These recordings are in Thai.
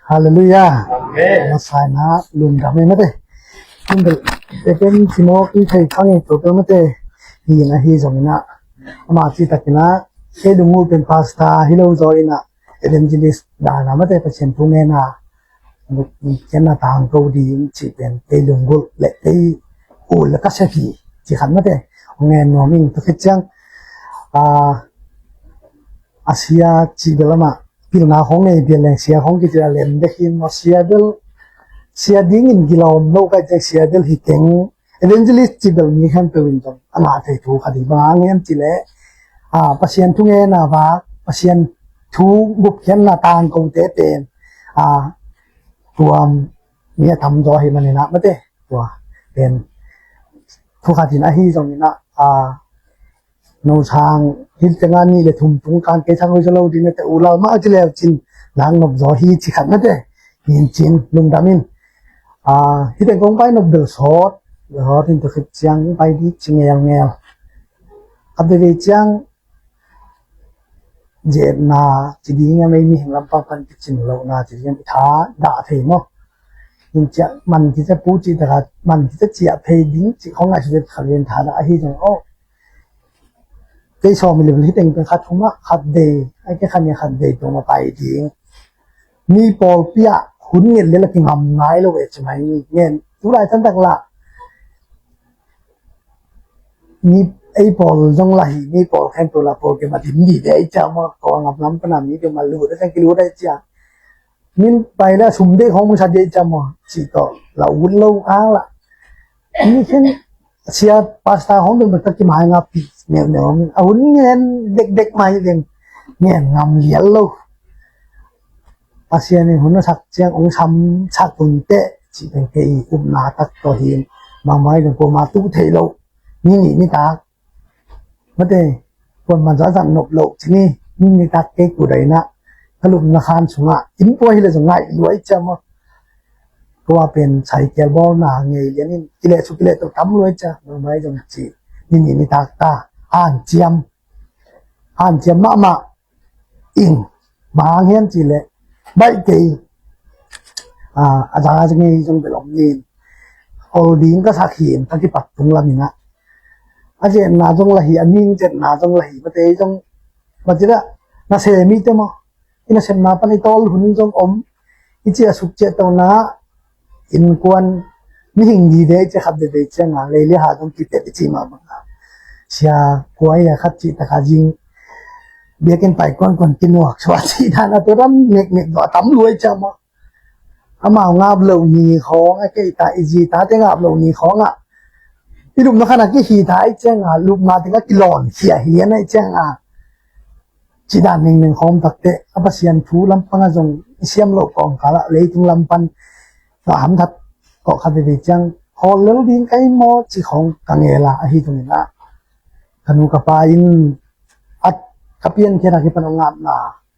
Hallelujah. Amen. Masana lum dame mate. Kindle eken simo ki thai khange to to mate. Hi na hi zomina. Ama chi takina he dungu pen pasta hilo zoina. Evangelist dana mate pachen punge na. Nuk kena tang ko di chi pen te lungu le te u la ka se phi chi khan mate. Nge no ming to khichang Asia chi belama pilna hong ei bialeng sia hong ki tira lem dekin no sia ding in gilom no ka je sia del hiteng evangelist chi bel mi han pe win tom ama thei thu khadi ba ngem chi le pasien thu nge na ba pasien thu gup khen na tang ko te pen tuam mi tham do hi manina mate tua pen thu khadi na hi jong na nô sang hít tiếng Anh như là thùng tung can cái sang hơi lâu thì người ta ulau mà chỉ là chín đang nộp gió hi chỉ khát nữa đấy nhìn chín lùng đam in hít tiếng công bay nộp được sót thì tôi khích chăng bay đi chỉ nghèo अब देखिए चंग जेना चिड़ी में मी हिंग लंपा पन किचन लो ना चिड़ी में था डा थे मो इन च मन कीจะपूछी तक मन कीจะเจียเพดิ้งจิของอาชีพขับเรียนฐานะที่จังโอcái so mình lấy tiền cái khát không á khát đề cái khát nhà khát đề tụi nó phải thì mi bò pia huấn luyện lên là cái ngầm ngay luôn vậy chứ mày nghe chú lại thân đặc là mi ai bò trong lại mi bò khen tụi là bò cái mà điểm gì đấy chứ mà còn ngập lắm cái nào mi cái mà lúa đấy cái lúa đấy chứ min bay là sum đấy không sao đấy chứ mà chỉ có là uốn lâu á là mi khen sia pasta không được tất cái mai ngập nếu mình uốn nghe đek mai thì nghe ngầm liệt lâu pasien này nó sắc chiang ông xăm sắc tuần tệ chỉเป็นcái na tắc to hiền mà mai được cô mà tu thể lâu như ta mất đi còn mà rõ ràng nộp lộ chứ như ta cái của đấy nèถ้าลุงราคาสูงอ่ะอินพวกที่เราจะง่ายรวยจังมั้งก็ว่าเป็นใช้แกบอลหนาเงี้ยนี่กิเลสสุกิเลสต้องทำรวยจ้ะมันไม่จงจีนี่ตาอ่านเจียมมาอิงบางเห็นจีเลยใบกี่อาจารย์จะงี้จงไปหลงนี่โอดิ้งก็สักหินทั้งที่ปัดตรงลำนี่นะอาจารย์นาจงละหิอันนิ่งเจ็ดนาจงละหิมาเตยจงมาจีละนาเสมีเตมั้งอินาเสมาปนิตอลหุ่นจงอิเจียสุขเจตนาอินกวนมิหิงดีเดจะขับเดเจงาเลยหาตรงกิเตติจิมาบังเสียกวยอยากขัดจิตตะขาจิงเบียกันไปก่อนกินหวกสวัสดีท่านตัวรำเน็กดอตำรวยจ้ามอามาเอางาบเหล่านี้ของไอ้ไก่ตาอีจีตาเจ้างาบเหล่านี้ของที่ลุมนักขณะที่ขี่ท้ายเจ้างาลุมมาถึงก็กิโลนเสียเฮียนไอ้เจ้างาจีดานหนึ่งของตักเตะอัปเสียนทูลำปังจงเสียมโลกกองกาละเลยถึงลำปันสามทัดก็ขัดเดือดจังพอเลี้ยวดิ้งไก่หม้อจีของกังเอลาไอ้ตรงนี้นะขนุกปาอินอัดกระเพียนแค่ไหนปนงามนะ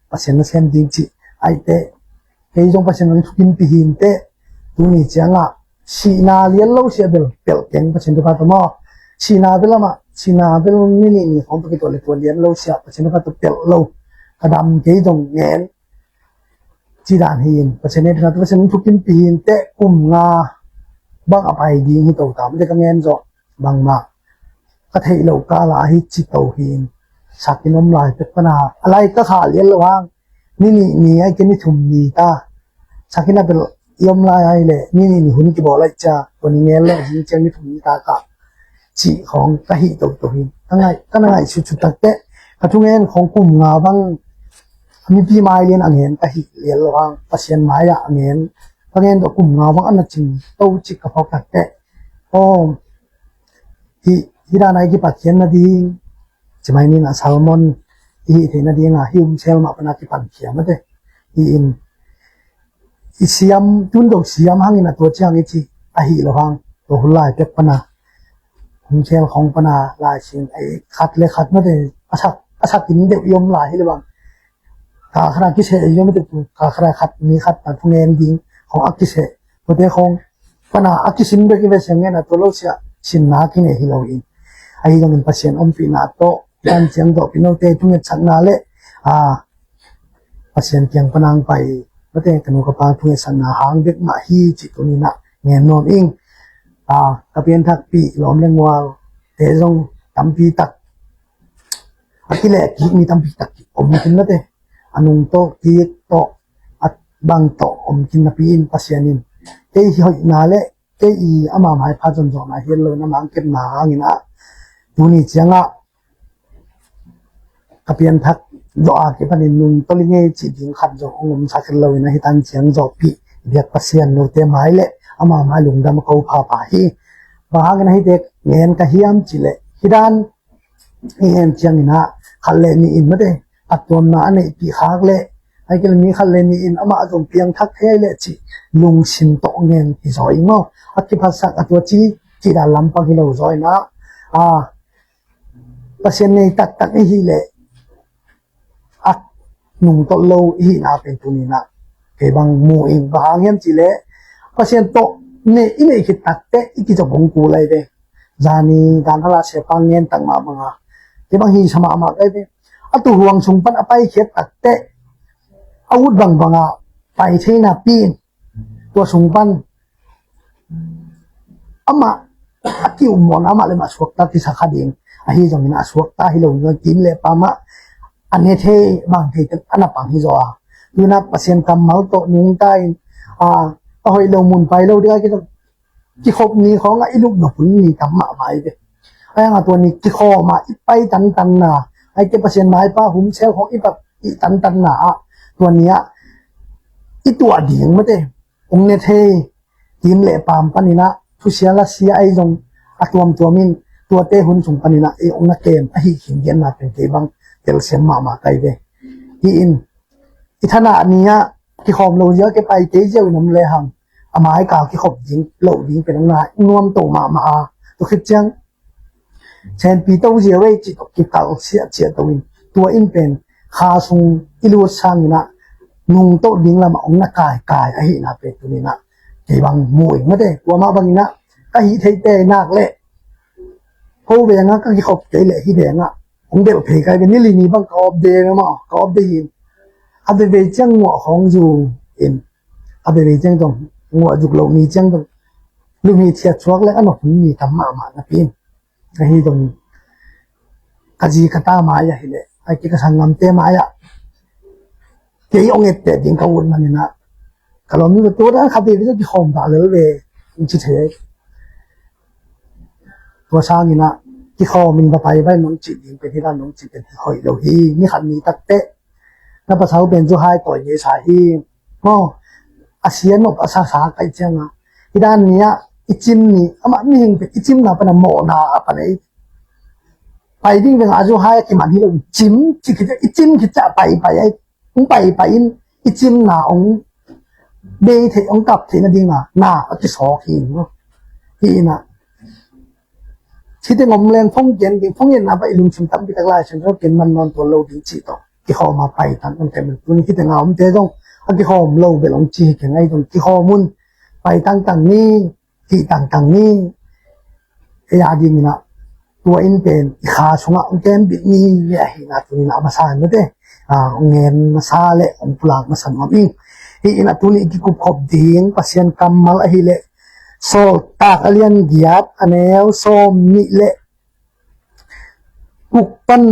ปัสเซนเซนดิ้งจีไอเตะไอ้จงปัสเซนนั้นทุกินปีหินเตะตรงนี้จังชีนาเลี้ยงเล่าเสียเบลเก่งปัสเซนตัวตัวมั่วชีนาเบลมาชีนาเบลนี่ของตัวตัวเล็กตัวเลี้ยงเล่าเสียปัสเซนตัวตัวเปลเล่ากระดำไอ้จงเงี้ยจีดานหินปัสเซนนั้นปัสเซนทุกินปีหินเตะกุ่มงาบางอะไรดีที่ตัวตามเด็กเงี้ยจ่อบางมาก็เทโลกาลาฮิจิตโตหินสักกินน้ำลายเป็นปัญหาอะไรก็ขาเลี้ยงระวังนี่ไอ้แกนี่ทุ่มนี่ตาสักกินน่ะเป็นยมลายเลยนี่หุ่นกี่บ่อไรจ้าตัวนี้เงี้ยเลยจริงๆนี่ทุ่มนี่ตากะจีของกะหิโตหินตั้งไงชุดตักเตะกระทุ่งเงี้ยของกลุ่มงาบางมีพี่ไม้เลี้ยงอันเงี้ยกะหิเลี้ยงระวังปัสเซียนไม้อะอันเงี้ยบางเงี้ยตัวกลุ่มงาบางอันนั้นจริงโตจิกกระเพาะตักเตะโอ้ที่ด้านไหนที่ปัจเจนนาดีจะไม่นี่นะแซลมอนที่นาดีนะฮิวเชลมาปนักที่ปั่นเขียมาเด้อีเสียมจุนดอกเสียมหังอินะตัวเชียงอีจีระวังตัวหุ่นลายเป็ดปนาหุ่นเชลของปนาลายชิงไอ้ขัดเลยขัดมาเด้อาชักกินเด็กยมลายให้ระวังกาขนาดกิเชยยมไม่เด็กกาขนาดขัดมีขัดปันพงเงินดิงของอักกิเชตัวเด็กของปนาอักกิสินเบกิเวเชงเงินตัวเราเสียชินนากินเอฮิโลอินไอ้ยังเป็นปัจเจนปีนาโตยันเชียงโตปีโนเตจุงเงชันนาเลปัจเจนเกียงปนังไป mà thế cái nó có bao thuê sẵn là hàng việc mà hi chỉ tụi nè nghe nôm in cái biên thắc bị lõm lên ngoài thế xong tắm pi tắc cái lệ kỹ mi tắm pi tắc ông mình nói thế anong to kỹ to at bang to ông mình na pi in pasianin cái hồi nãy lệ cái ama mai pha chân rồi mà hello nó mang cái mà anh nè tụi nè chẳng ạ cái biên thắc doa cái phần nung tôi nghe chỉ tiếng khát rồi ông sa cái lời này tan tiếng rồi bị việc pasien nô te mai lệ ama mai lùng đam câu pha hi và cái này để nghe cái hiam chỉ lệ hidan nghe tiếng na khát lệ ni in mất đấy atom na này bị khác lệ hay cái này khát lệ ni in ama dùng tiếng thắc thế lệ chỉ lùng xin to nghe thì rồi mà cái phát sắc cái chỉ là làm bao nhiêu rồi na pasien này tắc hi lệ nung to lâu hi na pen tu ni na ke bang mu in ba ngem chi le pasien to ne ine ki tatte iki jo bong ku lai de jani dan hala se pang ngem tang ma banga ke bang hi sama ma kai de atu huang chung pan apai khet tatte awut bang banga pai the na pin to chung pan ama akiu mon ama le ma suak ta ti sa khading a hi jong ina suak ta hi lo ngon tin le pa ma anh ấy thế bằng thì anh là bằng hi rồi như là pasien cầm máu tổ nung tay hồi đầu muốn phải lâu đi cái khóc ní khó ngay lúc đó cũng ní tắm mạ mày đấy ai ngà tuần ní cái kho mà ít bay tan tan nà ai cái pasien mai pa húm xeo khó ít bạc ít tan tan nà tuần ní ít tuổi điển mà đấy ông này thế tìm lệ pam pan nina thu xia là xia ai dòng tuam min tua tê hun sung pan nina ai ông na kem ai hình hiện làเป็นcái băng tel sem ma kai de hi in ithana ania ki khom lo ya ke pai te jeu nam le ham amai ka ki khop jing lo ding pe nang nai nuam to ma to khit chang chen pi to je we chi to ki ka sia to in tua in pen kha sung ilu sang na nung to ding lam ong na kai a hi na pe tu ni na ke bang mui ma de tua ma bang na ka hi thei te nak le ho be nga ka ki khop te le hi de nga ông đều thấy cái bên này ni bang có đề mà có đề in à về chẳng ngọ không dù in à về chẳng dòng ngọ dục lâu ni chẳng dòng lúc ni thiệt chuốc lại ăn một ni tắm mà nó pin cái hi dòng cái gì cái ta mà ya hi lệ cái sang ngắm te mà ya cái ông ấy te tiếng câu quân mà nè kalau như tôi đã khắp về cái hòm bả lớn về chỉ thế tôi sang như nèที่คอมันไปไว้น้องจิตยิงไปที่ด้านน้องจิตเป็นหอยเหลาฮีนี่ขันนี้ตักเตะนับภาษาเป็นจุหายต่อยเยสาฮีก็อาเซียนนบอาสาไกเจ้านะที่ด้านนี้อิจิมนี่อามามีหิงเป็นอิจิมนาเป็นโมนาปะเนี่ยไปดิ้งเป็นอาจุหายที่มันที่เราจิมที่คิดอิจิมคิดจะไปไอ้องไปอิจิมนาองเบยเทองกับเทนดิ้งนาอาจจะสอขีนเนาะที่น่ะที่ได้งมแรงฟงเย็นดิฟงเย็นนะไปลุงชิมตั้มไปตะไลฉันก็กินมันนอนตัวโลดิ้งจีต่อที่คอมาไปตั้งแต่เป็นตัวนี้ที่แต่เงาเจ๊ต้องที่คอมโลไปลงจีอย่างไงตรงที่คอมุนไปตั้งนี้ที่ตั้งนี้ไอ้ยาดีมีนะตัวอินเป็นขาชงอ่ะองแกมบินี่เนี่ยเห็นนะตัวนี้นะมาสานไม่ได้องเงินมาซาเละองปลากมาสั่นมาบิ้งไอ้นะตัวนี้ที่กุบขบดิ้งปัสยันกำมาละฮิเละโซตากเลียนเกียบอันเอลโซมิเละปุกปัน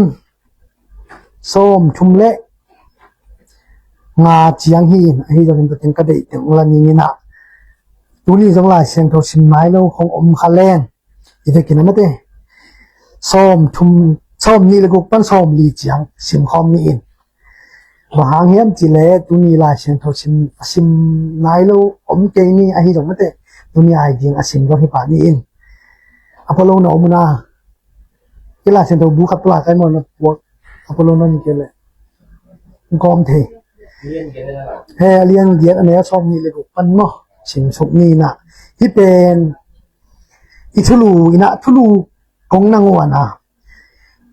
โซมชุมเละงาเจียงหินไอ้จะเป็นตัวเต็งกระดิ่งถึงละนี้นะตัวนี้ต้องลายเสียงเขาชิมไม้แล้วของอมคาแลนอีกกินอะไรไม่ได้โซมชุมโซมนี่เลยกุกปันโซมลีเจียงชิมคอมมีอินบางเฮียมจีเล่ตัวนี้ลายเสียงเขาชิมไม้แล้วอมเกนี่ไอ้จะไม่ได้dunia ini asin kau hipani in apa lo na umuna kila sento buka pula kai mo na buat apa lo na ni kele gom the he alien giat ane som ni le pan no sin suk ni na hi pen ithulu ina thulu kong na ngwana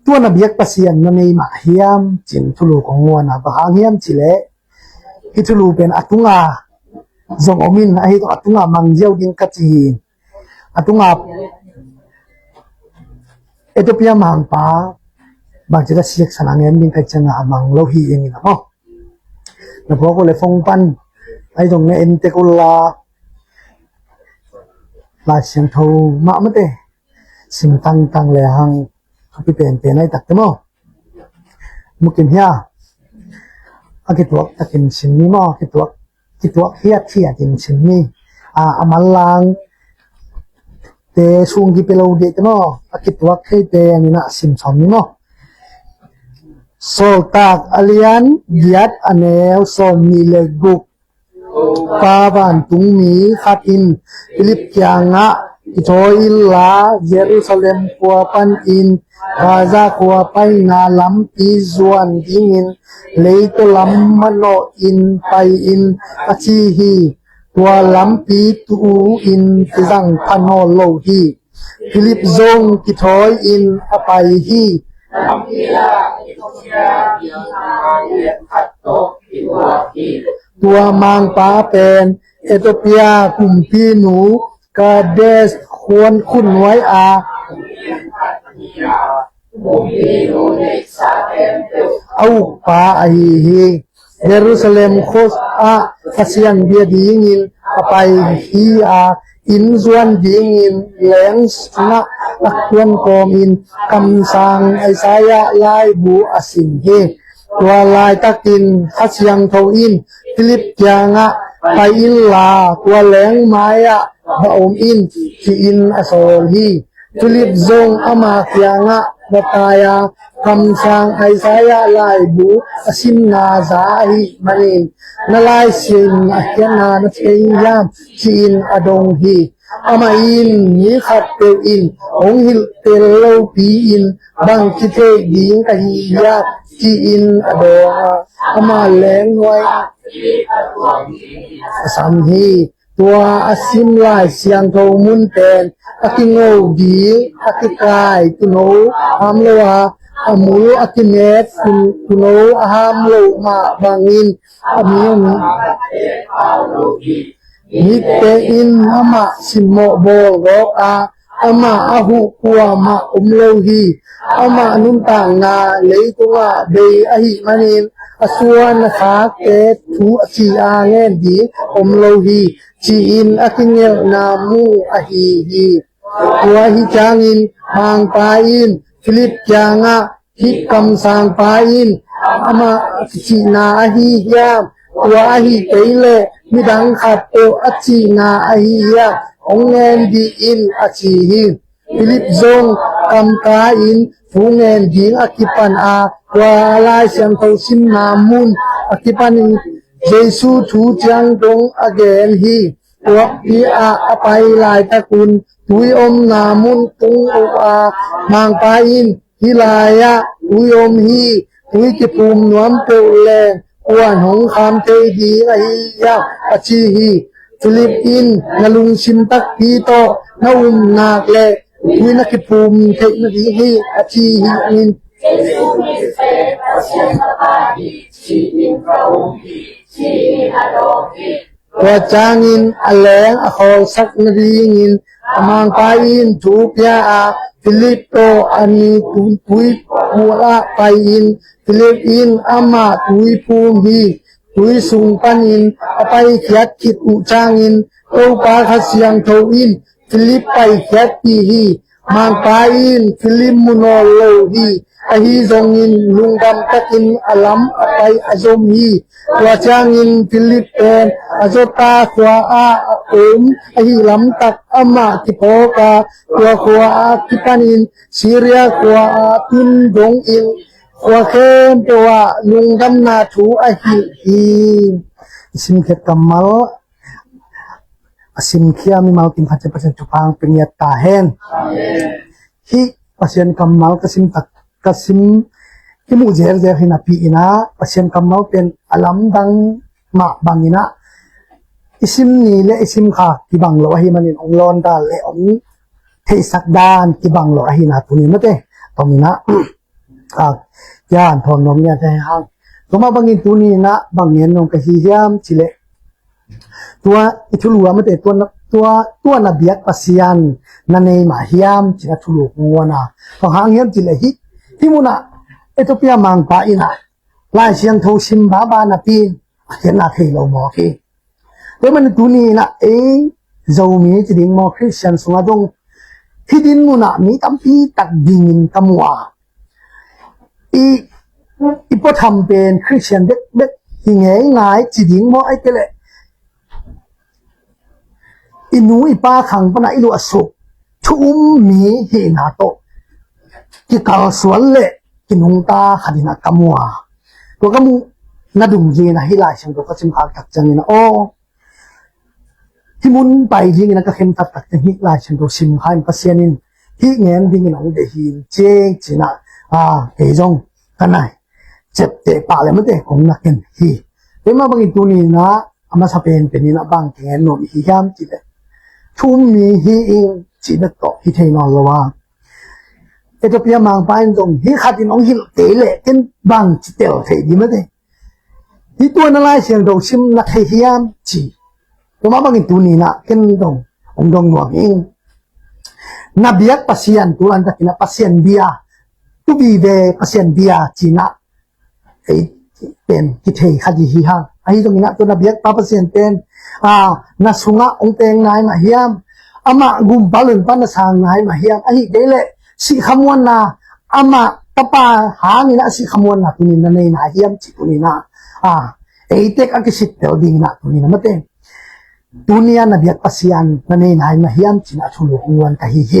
tua na biak pasien na nei ma hiam chin thulu kong ngwana ba hiam chile ithulu pen atunga zong omin ahi to atunga mangjau ding kachin atunga ethiopia mang pa bang chira siak sanangen ding kachanga amang lo hi ing na mo na pho ko le phong pan ai dòng này em tê cô là xiang thâu mạ mất đấy sim tăng tăng lẻ hàng cái tiền này tắc thế mà một kiện hia cái tuộc tắc kiện sim mi mà cái tuộc hiết kiện sim mi amalang te sung cái pelo đi thế mà cái tuộc hay te anh na sim xóm mi mà soltak alian giat anel som mi le guk pavan tung mi khat in Philip kianga itoi la Jerusalem kwa pan in Gaza kwa pai na lam pi zuan dingin leito lam mano in pai in achi hi tua lam pi tu in tizang pano lo hi Philip zong kitoi in apai hi tua mang pa pen Ethiopia kumpi nu Kades khuôn khun ngoái au pa hi Jerusalem khos kasian dia dingin apai hi in zuan dingin leng na lakwan komin kam sang Isaiah lai bu asin he tua lai takin kasiang thâu in Philip kianga pai in la tua leng maya ba in ki in asol hi Philip zong ama kianga bataya kam sang Isaiah lai bu asin na za hi manin na lai sin ahyana na yam ki in adong hi ama in ni khat te in ong hil te lo pi in bang ki te ding ka hi ya ki in adong ama leng wai sam hi tua asim lai siang thâu mun ten akingo di akikai kuno amloa amul akinet kuno ahamlo ma bangin amion hitte in ama simo bol rok ama ahu kuwa ma umlohi ama nuntang na leitunga be ahi manin asuan kha ke thu chi ngen di umlohi chi in akingel na mu ahi hi tua hi changin mang pa in Philip changa hi kam sang pa in ama chi na ahi yam tua hi teile midang khat to achi na ahi ya ongen di in achi hi Philip zong kam ka in fungen ding akipan tua lai siang thâu sim na mun akipan in Jesu thu chang dong again hi tua pi apai lai takun tui om na mun tung mang pa in hilaya tui om hi tui ki pum nuam pe le quan hong kham te di la hi ya achi hi Philip in nalung sim tak pi to na nak le tui na ki pum te na di hi achi hi in tua changin aleng akhol sak na ringin amang pain thu pia Filippo ani tui pula pain Philip in ama tui pum hi tui sung panin apai khiat khit u changin to pa khasiang tho in Philip pai khiat pi hi mang pain Philip munol lo hi ahi zongin lungdam takin alam apai azom hi tua changin Philip pen azota kwa ahi lam tak ama kipoka tua kwa kipanin Syria kwa tun dong in kwa khem tua lungdam na thu ahi hi isim khet kamal asim khia mi mal tim khache pasen chupang pengya ta hen hi pasien kamal kasim tak kasim kimu jer hina pi ina pasien kamal pen alam dang ma bangina isim ni le isim kha ki bang lo hi manin ong lon da le ong thei sak dan ki bang lo hi na tuni mate tomina yan thon nom ya te hang toma bangin tuni na bangyen nong ka hi hiam chile tua ithulua mate tua na biak pasian na nei ma hiam china thulu ngona to hang hiam chile hi timuna Ethiopia mang pa ina lai siang tho sim ba na pi hian na thei lo mo ki แต่มันตัวนี้นะเรามีจะดิ้งมอคริสเตียนสงฆ์ตรงที่ดินมุนะมีตั้มปีตักดิ่งกำว่าอีพอทำเป็นคริสเตียนเด็กๆที่ง่ายจะดิ้งมอไอ้เกล่อินูอีป้าขังปนัยลูกสุกชุ่มมีเห็นหาโตที่กาลสวนเละกินหงตาขัดินักกำว่าตัวกำมูนาดุงจีนะฮิลายเชิงตัวก็จิมพาตักจังนี่นะที่มุนไปจริงนะก็เข้มตักจังฮิลายเชิงตัวซิมพายปัสยานินที่เงี้ยดิ้งน้องเดหินเจจีนะเอจงกันไหนเจ็บเตะปากเลยไม่เตะของนักเงินฮีเป็นมาบางอีตัวนี้นะอามาสเปนเป็นนี่นะบางแกนโนมีฮิยามจีเดชุ่มมีฮีอิงจีเดต่อฮิเทนอลละว่าเจ้าพี่มังไปตรงฮิขัดน้องฮิเตะเลยกันบางจีเตลเทดีไม่เตะที่ตัวนั่นแหละเสียงเราชิมนักเฮียมจีตัวมาบางตัวนี้นะกันตรงองดงหน่วงเองนับเบียกปัสยันตัวอันตะกินะปัสยันเบียตุบีเดปัสยันเบียจีนะเป็นกิเทขัดฮีฮังไอ้ตรงนี้นะตัวนับเบียกปัสยันเป็นนัสุงะองเตงนายมาเฮียมอามากุมบาลุนปันสางนายมาเฮียมไอ้เดลสิขมวนนะอามาตะปาหานี่นะสิขมวนนะตัวนี้นะในนายเฮียมจิตัวนี้นะเต็กอักษิตเดียวดีนะตัวนี้นะมาเต็งตัวนี้นะเบียกปัสยันนะในนายมาเฮียมจินะชุลุงวนกะฮีเฮ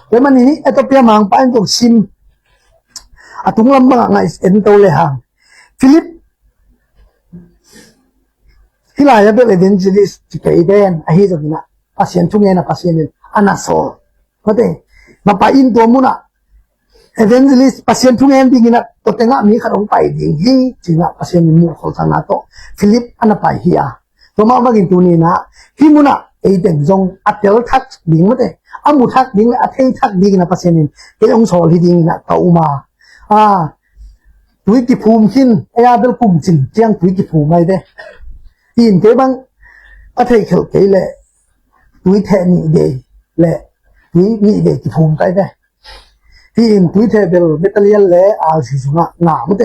แต่มันนี่ไอ้ตัวเปียมังไปตรงซิมตุงลำบากไงเอ็นโตเลยฮะฟิลิปที่ลายจะเป็นเอเดนจิลิสที่เกิดเดนไอ้ที่ตรงนี้นะปัสยันทุกอย่างนะปัสยันอันนั้นโซ่มาเต็งมาไปอินตัวมุนะเอเวนเจลิสปัสยันทุกอย่างที่กินนะตัวเต็งอ่ะมีขนมไปดิ่งฮีจีน่ะปัสยันมุขสังนาโตฟิลิปอันนั้นไปเฮียตัวมากินตัวนี้นะที่มุนะเอเดนจงอัตเตลทักดิ่งมั้งเตอามุทักดิ่งอัตเททักดิ่งนะปัสยันเอองโซลดิ่งนะเต้ามาตุยกิภูมิขินไอ้อาเบลกุมจินเจียงตุยกิภูมิไม่ได้ยินเก็บังอัตเทเขาเกเลยตุยเทนี่เดเลยตุยนี่เดกิภูมิไปได้ที่อินตุยเทเบลเมตัลเลียนเลยอาสิสุนะหนามั้งเต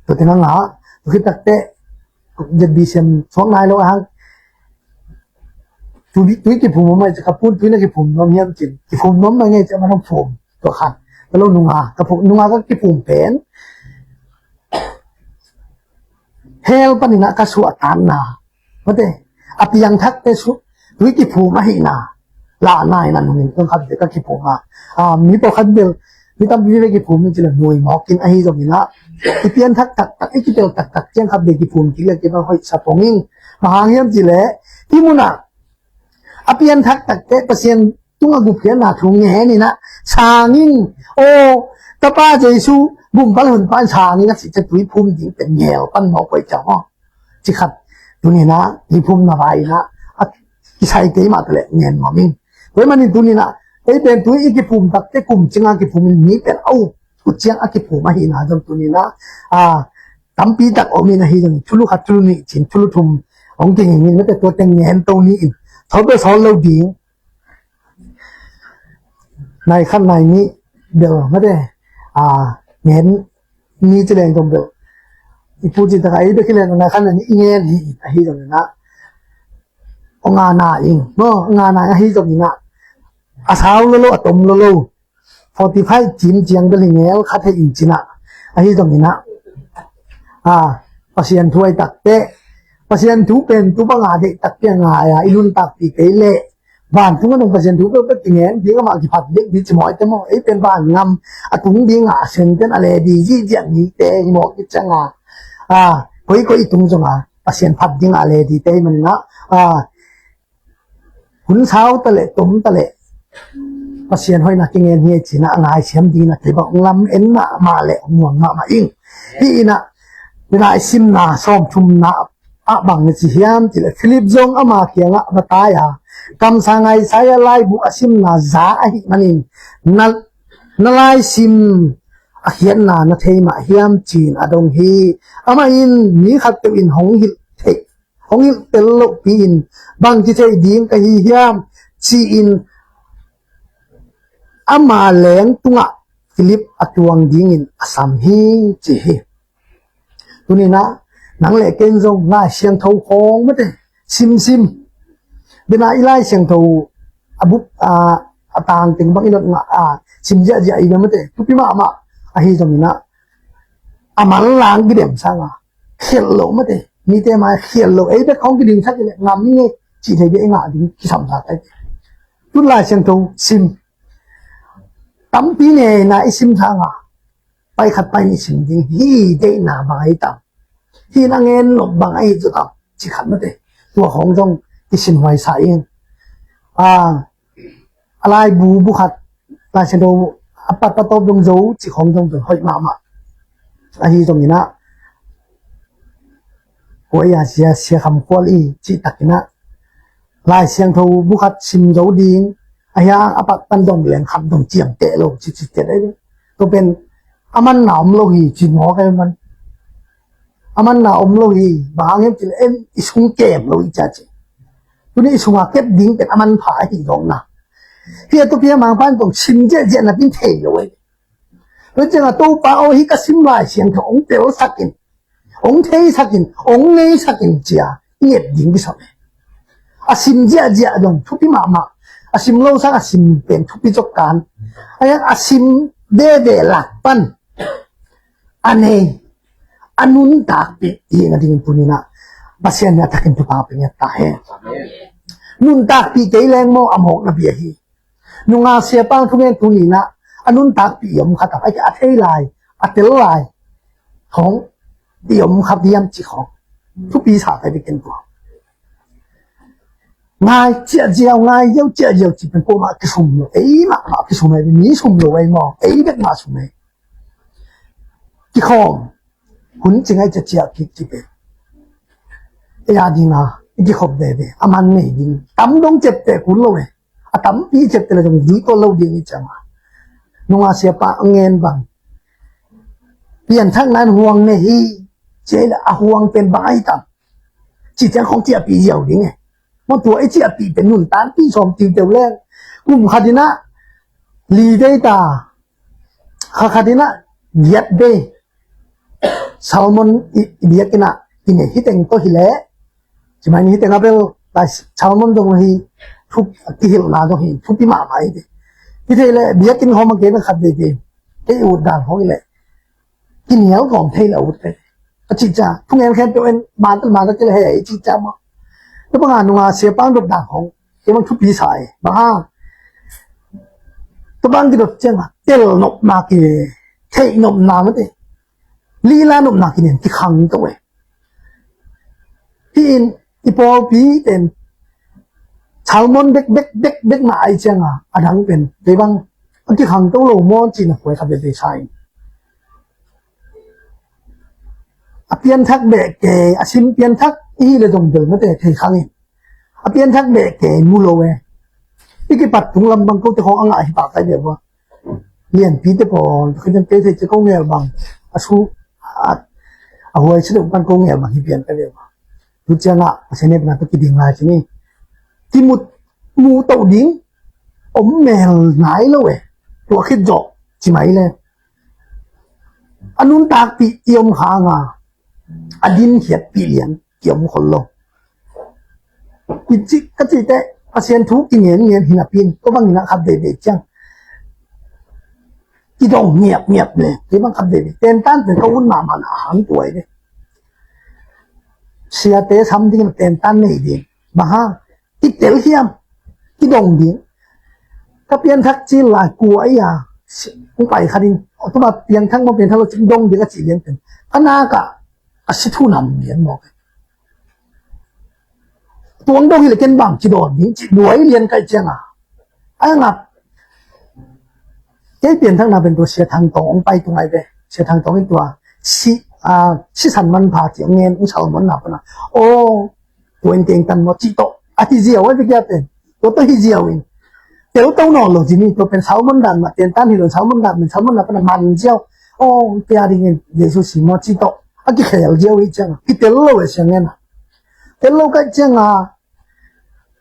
ตัวเต็งหนาตัวคิดตักเตจะบีเซมสองนายโลหังตุยกิภูมิไม่จะขับพูดตุยนักกิภูมิน้องเยี่ยมจริงกิภูมิน้องไม่ไงจะมาต้องภูมิตัวขัดแล้วนุ่งกับพวกนุ่งก็กิภูมิเป็นเฮลปนินะก็สวดตานนามั้งเตอภิยังทักเตสุตุยกิภูมิไม่นาลานายนั่นนี่ต้องขัดเด็กก็กิภูมิมีตัวขัดเบลมีตั้มวิเวกิภูมิมันจะเลยหน่วยหมอกินไอ้ตรงนี้นะอีเพียนทักไอ้กิเตลตักเจ้าขับเด็กกิภูมิที่เรียกว่าห้อยสะพงอิงมหาเยี่ยมจีเล่ที่มุนะอภิยันทักเตะเปอร์เซ็นต์ตุ้งกุเพียนหนาถุงแง่นี่นะชางิงตะป้าเจซูบุ้มปั้นหุ่นปั้นชานี่นะสิจะตุยภูมิหญิงเป็นแง่ปั้นหมอกไปเจ้าจิขัดตัวนี้นะที่ภูมินาบายนะกิใช้เกยมาแต่ละเงี้ยหมอมิงเฮ้ยมันนี่ตัวนี้นะเป็นตุยอีกิภูมิตักเตะกลุ่มจิงอากิภูมินี้เป็นกุเจียงอากิภูมิมาหินาจังตัวนี้นะตั้มปีตักอมีนะฮิจังชุลุขัดชุลุนี่จินชุลุทุมองเก่งอย่างนี้ไม่แต่ตัวเต็งเงี้ยตรงนี้เขาไปสอนเราดีในขั้นในนี้เดี๋ยวไม่ได้เงี้ยนี่จะเรียนตรงเดียวอีพูดจิตตะไคร้ไปขึ้นเลยในขั้นนี้เงี้ยฮิจังนะงานนาเองเมื่องานนาฮิจังนี่นะอาสาวโลตมโล45จิมเจียงเป็นเงี้ยคัดให้อินจินะฮิจังนี่นะปัสยันถ้วยตักเตะปัสยันทุเป็นทุบังอาเดตักเปียงอาอิลุนตักปีเกเล่บ้านทุกคนปัสยันทุก็เป็นเงี้ยดีก็มากี่ผัดเด็กดีจะหมอยแต่หมอเป็นบ้านงำตุงดีงาเซนเป็นอะไรดีจีเจียงนี้เตะหมอกิจังก็อีตุงจังปัสยันผัดดีงาอะไรดีเตะมันนะหุ่นเช้าตะเละตุ่มตะเละปัสยันห้อยนักเงี้ยเฮียจีน่ะงายเสียมดีนะแต่บอกงำเอ็นน่ะมาเละห่วงน่ะมาอิงที่น่ะเวลาซิมนาซ้อมชุมนาบางสิเฮียมจิเลฟิลิปจงอามาเคียงมาตายกำสังไงสายไล่บุอาซิมนาจ้ามันอินนั่นไล่ซิมเฮียนนาเทมาเฮียมจีนอดงฮีอามาอินมีขัดเตวินหงฮิลเทหงฮิลเตลลปีนบางที่เทดิ้งกับเฮียมจีนอามาแหลงตุงฟิลิปอตวงดิ้งอินอาสัมฮีจีตัวนี้นะนังเล็กเกินจงง่ายเสียงทองคงไม่ได้ sim bina ilai siang tho abuk atang ting bang inot nga sim ja ibe mate tupi ma ahi jomina amal lang gidem sanga khel lo mate ni te ma khel lo ei be khong giding thak le ngam ni chỉ thấy bị ngã đến cái sầm sạt đấy тут lại xem thâu sim tắm pi này na sim sang à bay khát bay sim đi hi đây na bay tắm hi na nghe lộc bằng ai cho tắm chỉ khát mất đấy tua hong trong cái sim hoài sai alai bu khát lại xem thâu apat patop dong dấu chỉ hong trong rồi hỏi mà hi trong na ôi ya sia kham quali chỉ tắc na lại xem thâu bu khát sim dấu đi ai apat tan dong liền khát dong chiang tệ luôn chỉ tệ đấy tôi bên aman nào ông lâu chỉ ngó cái man aman nào ông lâu bang em chỉ em isung kem lâu cha chị tôi đi isung kết đính cái aman phải thì dong na hiện tôi bây mang ban dong sim dễ dễ là biến thể rồi tôi chỉ là tôi bảo hi cái sim lại xem thâu ông tiêu sakin ông thấy sakin ông nghe sakin chia nhiệt đính cái sao sim dễ dễ dong thu pi mà sim lâu sang sim pen thu pi chok kan ai sim de lạc pan ane anun tak pi ina ding punina pasien na takin tu pa pinya ta he nun tak pi ke leng mo amok na bi hi nunga sia pang thumen punina anun tak pi yom khata ai ka thei lai atel lai khong yom khap diam chi khong thu pi sa ta bi ken ko ngay chia giàu ngay yêu chia giàu chỉเป็นcô mà cái sùng ấy mà cái sùng này ní sùng rồi mà ấy biết mà sùng này cái khom hun chỉ ngay chia cái bên cái nhà đi na cái khom đây aman này đi tắm đông chật để hun lâu này tắm đi chật để là dùng dĩ to lâu đi như chẳng mà nông Asia pa nghe bằng tiền thằng nan huang này chế là huang bên bãi tắm chỉ chẳng không chia bị giàu đi nghe mà tuổi chỉ bịเป็นหนุนตานปีชมติวเตียวแรงกลุ่มคาดินะลีได้ตาคาดินะเดียดเดแซลมอนเดียกินะกินเนี่ยฮิตเองก็ฮิเล่ใช่ไหมนี่ฮิตเองก็เป็นแต่แซลมอนตรงนี้ทุกที่ฮิลนาตรงนี้ทุกที่มาไม่ได้ที่เทเลเดียกินเขามาเกินขัดเดียไอ้อุดด่านเขาเลยกินเหนียวของเทเลอุดเลยจิตจ้าทุกอย่างแค่ตัวเองมาตั้งมาตั้งจะให้จิตจ้ามั้งแล้วบางงานนงอาเสียปังดบด่างของที่มันทุบปีสายบางตัวบางกิโลเจ้ามาเตลนกนากีเทนกนาไม่ได้ลีลานกนากีเนี่ยที่ขังตัวเองที่อินอีพอปีเป็นชาวมอนเด็กมาไอเจ้าอ่ะอันนั้นเป็นไปบางอันที่ขังตัวโลมอนจีนหวยขับไปใช้เปลี่ยนทักเบกเกอชิมเปลี่ยนทักอีเลยตรงเดิมไม่ได้ที่ขังอีเปลี่ยนทักเบกเกมูโลเวอีกปัดถุงลำบางก็จะของอ่างปากใส่เดียวว่าเรียนปีเตปอนคือจะเป็นจะก็เงี้ยบางชูเอาไว้ฉันบางก็เงี้ยบางที่เปลี่ยนไปเดียวรู้จังอ่ะฉันเนี่ยเป็นตัวกินงานใช่ไหมที่มูโตดิ้งอมแมวไหนแล้วเว้ตัวคิดจบใช่ไหมเลยอันนู้นตากปีเอี่ยมหางอ่ะอดินเขียดปีเหรียญเกี่ยวมคนลงกิจก็จิแต่อาเซียนทุกเงี้ยหินาปีนก็บางนะครับเด็กจังที่ต้องเงียบเลยที่บางครับเด็กเต้นต้านเป็นเขาวุ่นมาอาหารป่วยเนี่ยเสียเตะทำที่เต้นต้านไม่ดีบ้าที่เตะเหี้ยมที่ดงดีก็เปลี่ยนทักจีหลายกลัวไอ้ยาผมไปคดีตัวมาเปลี่ยนทั้งมาเปลี่ยนทั้งเราจึงดงเดี๋ยวก็จีเลี้ยงเป็นก็น่ากะอาชิทุนำเลี้ยงบอกตัวงดงที่เลยเกินบางจีโดนนี้จีรวยเรียนใกล้เจียงอ่ะไอ้งับเปลี่ยนทั้งนั้นเป็นตัวเสียทางตรงไปตรงไหนเด้เสียทางตรงเป็นตัวชิสันมันพาเจียงเงินอุ้งชาวมันหนักนะโอ้ตัวเองกันหมดจีโตอาทิเจียวไว้ไปแก้เป็นตัวฮิเจียวเองเดี๋ยวต้องนอนหลงจีนี่ตัวเป็นชาวมันดันมาเตียนตั้นที่หลงชาวมันดันเป็นชาวมันดันเป็นมันเจียวโอ้เปียดีเงินเดี๋ยวสุดหมดจีโตอากิเขียวเจียวอีจังกิเตลโลเสียงเงินเตลโลก็จัง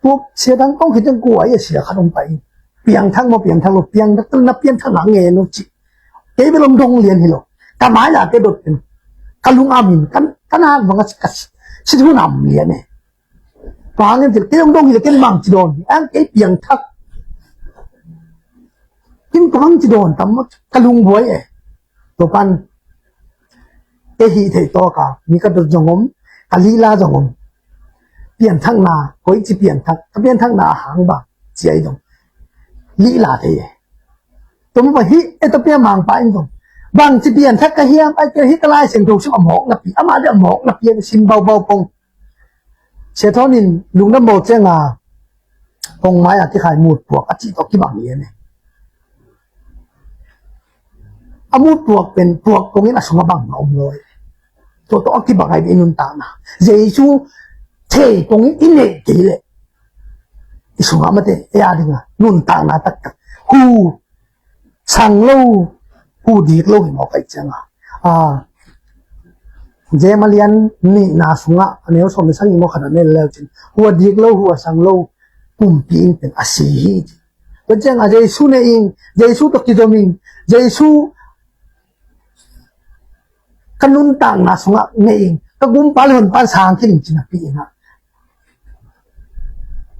ตัวเสียทางต้องคิดจังกลัวอย่าเสียขนมไปเปียงทั้งมาเปียงทั้งหลบเปียงนับเปียงทั้งหลังเงินนุจิเก๋ไปลงดงเรียนให้หลบกำไม้ละเก๋โดดเป็นกันลุงอามินกันน่าบังคับชิทุนำเรียนเนี่ย quang em thì cái ông đông thì cái bằng chỉ đồn ăn cái biển thắc cái quang chỉ đồn tắm cái lung bối ấy tổ pan cái hi thầy to cả như cái đồ giống ốm cái lila giống ốm biển thắc na coi chỉ biển thắc cái biển thắc na hàng bạc chỉ ấy giống lila thế tôi mới hi cái tập biển mang phải giống bằng chỉ biển thắc cái hiam cái hi cái lai sinh đồ số mỏ ngập bị ama để mỏ ngập biển xin bao bao phong sẽ thôi nên lúc đó một cái ngà phong máy à cái khai một buộc chỉ có cái bằng này một buộcเป็นbuộc có nghĩa là số bằng ông rồi tôi có cái bằng này bị nôn tàn à Giêsu thế có nghĩa in lệ kỹ lệ số mà thế ya đi à nôn tàn là tất cả hu sang lâu hu đi lâu thì nó phải chăng à Malian ni na sunga aneo som sang mo khana ne leo chin huwa dik lo huwa sang lo kumpi in pen asi hi to chang a Jesu ne in Jesu to ki domin Jesu kanun tang na sunga ne in ka gum pal hon pan sang kin chin pi na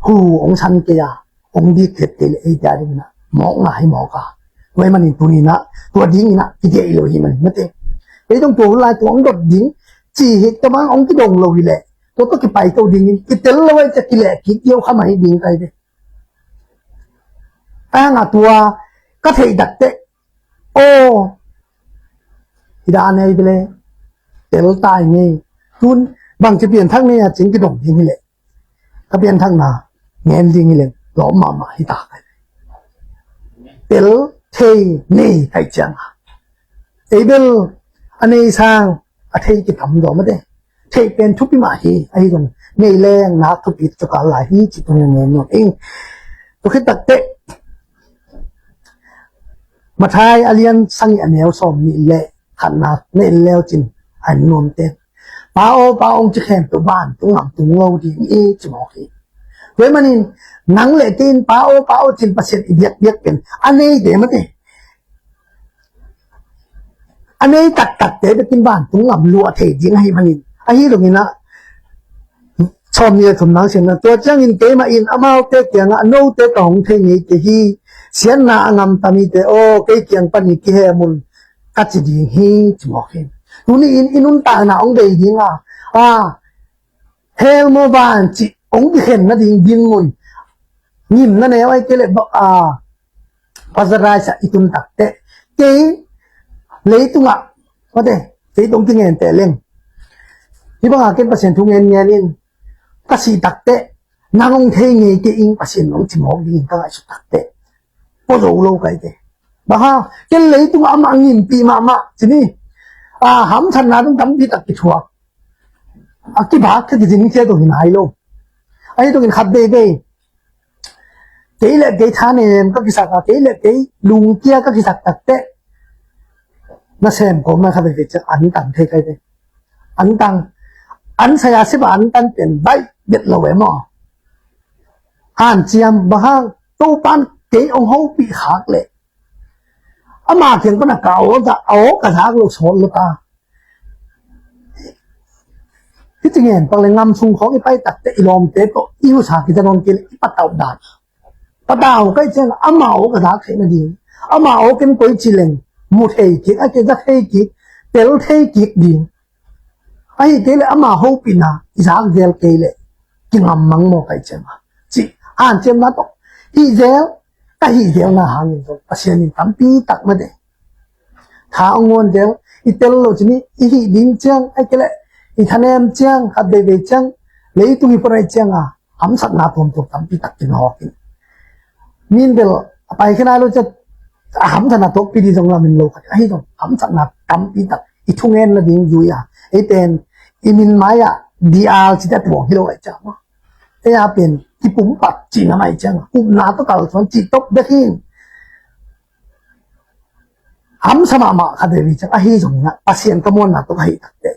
hu ong san ke ya ong di khet ke le ai da ri na mo nga hi mo ka we man in tuni na to ding na ki ge lo hi man mate cái trong tuổi lại tuổi đột biến chỉ hết cho mang ông cái đồng lồi lệ tôi có cái bài câu điện cái tiếng lâu ấy cho cái lệ cái yêu không phải điện tay đấy ngà tua có thể đặt đấy ô thì đã này đây tiếng tai nghe tuôn bằng cái biển thăng này chính cái đồng điện lệ cái biển thăng nào nghe điện lệ đó mà hi ta cái tiếng thì nè cái chẳng ấy bên anh ấy sang anh ấy cái thầm đó mà đấy thấyเป็นทุกปีมาฮีไอ้ตรงในแรงนักทุกปีจะการหลายที่จิตตรงนี้เนาะเองตัวขึ้นตัดเตะมาทายอเลียนสังอันแนวสมนี่แหละขนาดในแล้วจินอันนวมเตะป้าองจะแข่งตัวบ้านตัวหลังตัวเราดีจะบอกฮีเว้ยมันนี่หนังเละกินป้าจินประเสริฐเบียกเป็นอันนี้เดี๋ยวมันเนี่ยอันนี้ตัดเตะไปกินบ้านตรงหลังลัวเทยิงให้มันนี่ไอ้ตรงนี้นะชอบเนี่ยสมนังเสียงนะตัวจ้างอินเกมาอินอามาเตะเกียงอ่ะโน้ตเตะของเทงี้เที่เสียนน่ะงามตามีเตะโอ้เกเกียงปันนี่เกี่ยมุนกัดจีดีฮีจมอกเห็นตัวนี้อินุนตาหน้าองเดียยิงเฮลโมบานจีองที่เห็นนะยิงมุนยิ้มนั่นเองไอ้เกล็ดบอกภาษาไทยจะอิตุนตักเตะเกเลยตุงอ่ะว่าเตะเกตรงที่เงินเตะเล่งที่บางอาเกณฑ์เปอร์เซ็นต์ทุกเงินนี่ก็สีตักเตะนางองเทงเงี้ยกินเปอร์เซ็นต์น้องจิมองยิงก็ไอ้สุดตักเตะพอรู้โลกไอ้เตะบ้าเกณฑ์เลยตัวอามังยินปีมาทีนี้หำชันนาต้องทำพิตักกิทัวกี่บาทที่จริงเชื่อตัวหินหายโลไอ้ตัวหินขัดเบ้เกย์เล็กเกย์ท่านเนี่ยก็กิสักเกย์เล็กเกย์ลุงเกี้ยก็กิสักตักเตะน่าเชื่อผมนะครับเด็กจะอันตังเทใครเตะอันตังอันสยาสิบอันตันเป็นใบเบ็ดละเวมอ่านเจียมบ้างตู้ปันเกยองเขาปีขากเลยอามาเถียงปนักเก่าจะเอากระถางลูกโซนลูกตาที่จริงเห็นตอนเลยงำซุงของไอ้ไปตัดเตะลมเตะก็อิวชากิจนนกินปัตตาดาปัตตาใกล้เจ้าอามาเอากระถางเทนดีอามาเอากินก๋วยจีเลงมุดเฮกิไอ้เจ้าเฮกิเตลเฮกิดีไอ้เกลอามาฮูปินาอีสานเกลเกลกินมังโมไปเจมาจีอ่านเจมาตกอีเจลก็อีเจลนะหาเงินตกภาษานี่ตั้มปีตักมาเดท้าองวนเจลอีเตลโลจินี่อีหิดินเจียงไอ้เกลอีทะเลมเจียงขัดเบเบเจียงเลยตุยปรายเจียงหำสักนาทมตกตั้มปีตักกินหอกกินมินเดลไปขนาดเราจะหำสักนาตกปีดีตรงเราเป็นโลกไอ้ตรงหำสักนาตั้มปีตักอีทุ่งเงินละดิ้งอยู่ไอ้เป็นimin maya dial cita tuang hilo ai chang e a pen ki pum pat chi na mai chang na to kal thon chi tok dekin ham sama ma kha de wi chang a hi jong na pasien ka mon na to hai tak te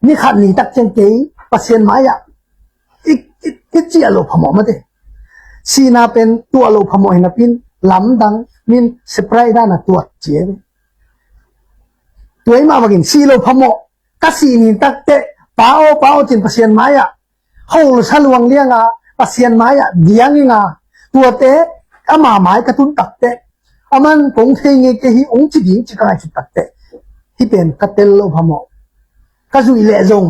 ni khat ni tak chang ke pasien maya ik chi alo phamo ma de si na pen tu alo phamo hin pin lam dang min spray da na tuat che tuai ma bagin si lo phamo ka si ni tak te paoจินเปอร์เซ็นต์ไม้ whole salwang lianga pasien maya dianginga tuate ama mai katun takte aman kong thenge ke hi ong chi ding chi kai chi takte hi pen katel lo phamo ka zui le zong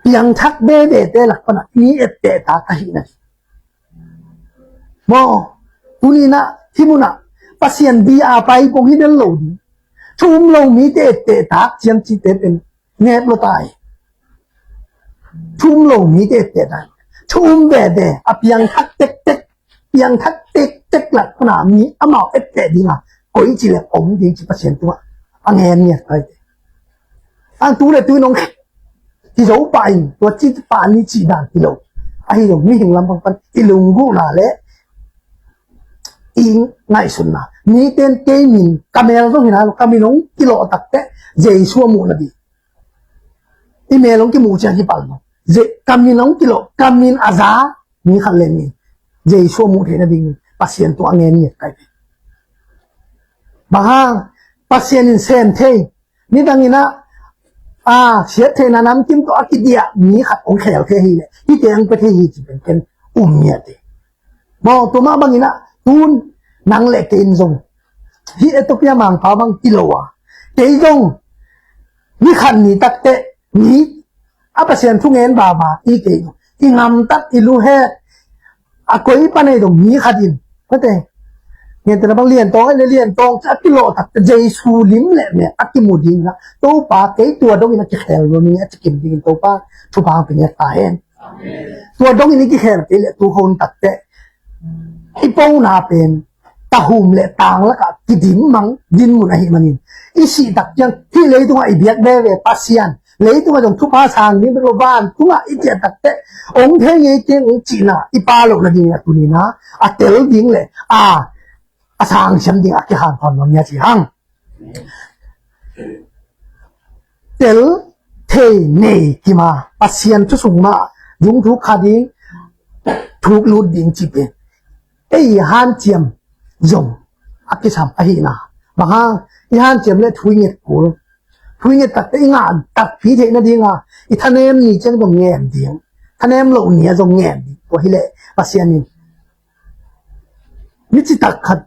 piang thak be be te lak pana ni et te ta ka hi na mo tunina himuna pasien bi a pai kong hi den lo di thum lo mi te te ta chiang chi te pen nep lo tai thum lo mi te te ta thum be de a piang thak tek tek piang thak tek tek lak pana mi amao et te dinga koi chi le ong ding chi pasien tu a ngen ne kai an tu le tu nongที่เราไปตัวจิตปานิจีดานที่เราไอ้เราไม่เห็นลำพังปันที่ลุงกูน่ะแหละอิงง่ายสุดนะนี่เต้นเกมินกาเมลต้องเห็นนะกามินงกิโลตักเตะเจชัวมูนบีอีเมลงกิมูเชียที่ปัลโนเจกามินงกิโลกามินอาซามีขันเลนินเจชัวมูเทนบีปัสเซียนตัวเงี้ยเนี่ยไกลบางปัสเซียนเซนเทนี่ดังนี้นะเสียเทนาน้ำจิ้มตัวอักเดียมีขัดองแขวเทฮีเลยที่เตียงประเทศฮีจะเป็นเนี่ยเตมอตัวมาบางอีนะตูนนังเล็กเกินทรงที่เอตโอเปียมังพาบางกิโลอ่ะเกินทรงมีขันนี่ตักเตมีอาเปเซียนทุกเงินบาอีเกินอีงามตักอีลูเฮอะกอยปานในตรงมีขัดินก็แต่เงี้ยแต่เราบางเรียนตองไอ้เรียนตองจะกิโลตักเจสูลิมเลยเนี่ยอักกิมูดิงนะตัวปากไอ้ตัวดงอินกิเขลวันนี้จะกินดิงตัวปากทุบางเป็นเนี่ยตายเองตัวดงอินกิเขลเป็นเลยตัวคนตักเตะไอ้ป้องนาเป็นตาหุ่มเลยต่างแล้วก็กิดิมมังดินมุนไอ้มันนี่อีสีตักยังที่เลยตัวไอ้เบียดเบ้เว่ปัสยันเลยตัวตรงทุบภาษานี้เป็นโลบ้านตัวไอ้เจ้าตักเตะองค์เทงไอ้เจ้าองค์จีน่ะไอ้ปาลูกนั่นเองตัวนี้นะอ่ะเตลดิงเลยอาสางฉันดิ่งอักขานความน้ำยาจีหังเตลเทเนกิมาปัสเซียนทุสุงมายุงทุกขาดิ่งทุกลุดดิ่งจีเป็นไอ้ฮันเจียมยงอักขามอหินาบางไอ้ฮันเจียมเลยทุยเงียกูทุยเงียตัดไอ้งานตัดผีเทนดิ่งอีท่านเอ็มนี่จังต้องแง่ดิ่งท่านเอ็มเหล่านี้ต้องแง่ดิ่งว่าฮิเล่ปัสเซียนนี่มิจิตักขัด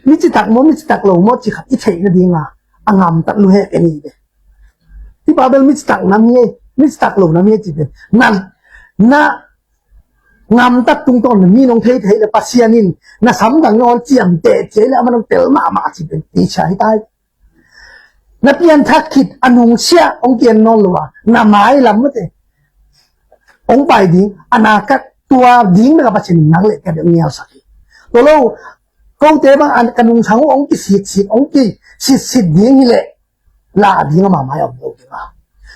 มิจิตักมิจิตักเราโมจิขัดอีเทนดิ่งงามตัดลูเฮกันนี่เด้ที่บาเบลมิจิตักน้ำเย่มิจิตักเราน้ำเย่จีเป็นนั่นงามตัดตรงต้นมีน้องเทเลยปัสยานินน่ะสำดังนอนเจียมเตะเจแล้วมันต้องเตะมาจีเป็นตีชายได้นับเพียนทักขิดอนุเชียองเกียนนอนหรือว่าน้ำไม้ลำมั่วเตะองไปดิ้งอนาคตตัวดิ้งมันก็ปัจจุบันนั่งเล็กกันเดียวเงี้ยสักทีตัวเราก็เตะบางอันกันนุ่งช้างองกี้สิองกี้สิดิ้งนี่แหละลาดิ้งมาไม่เอาดูดีกว่า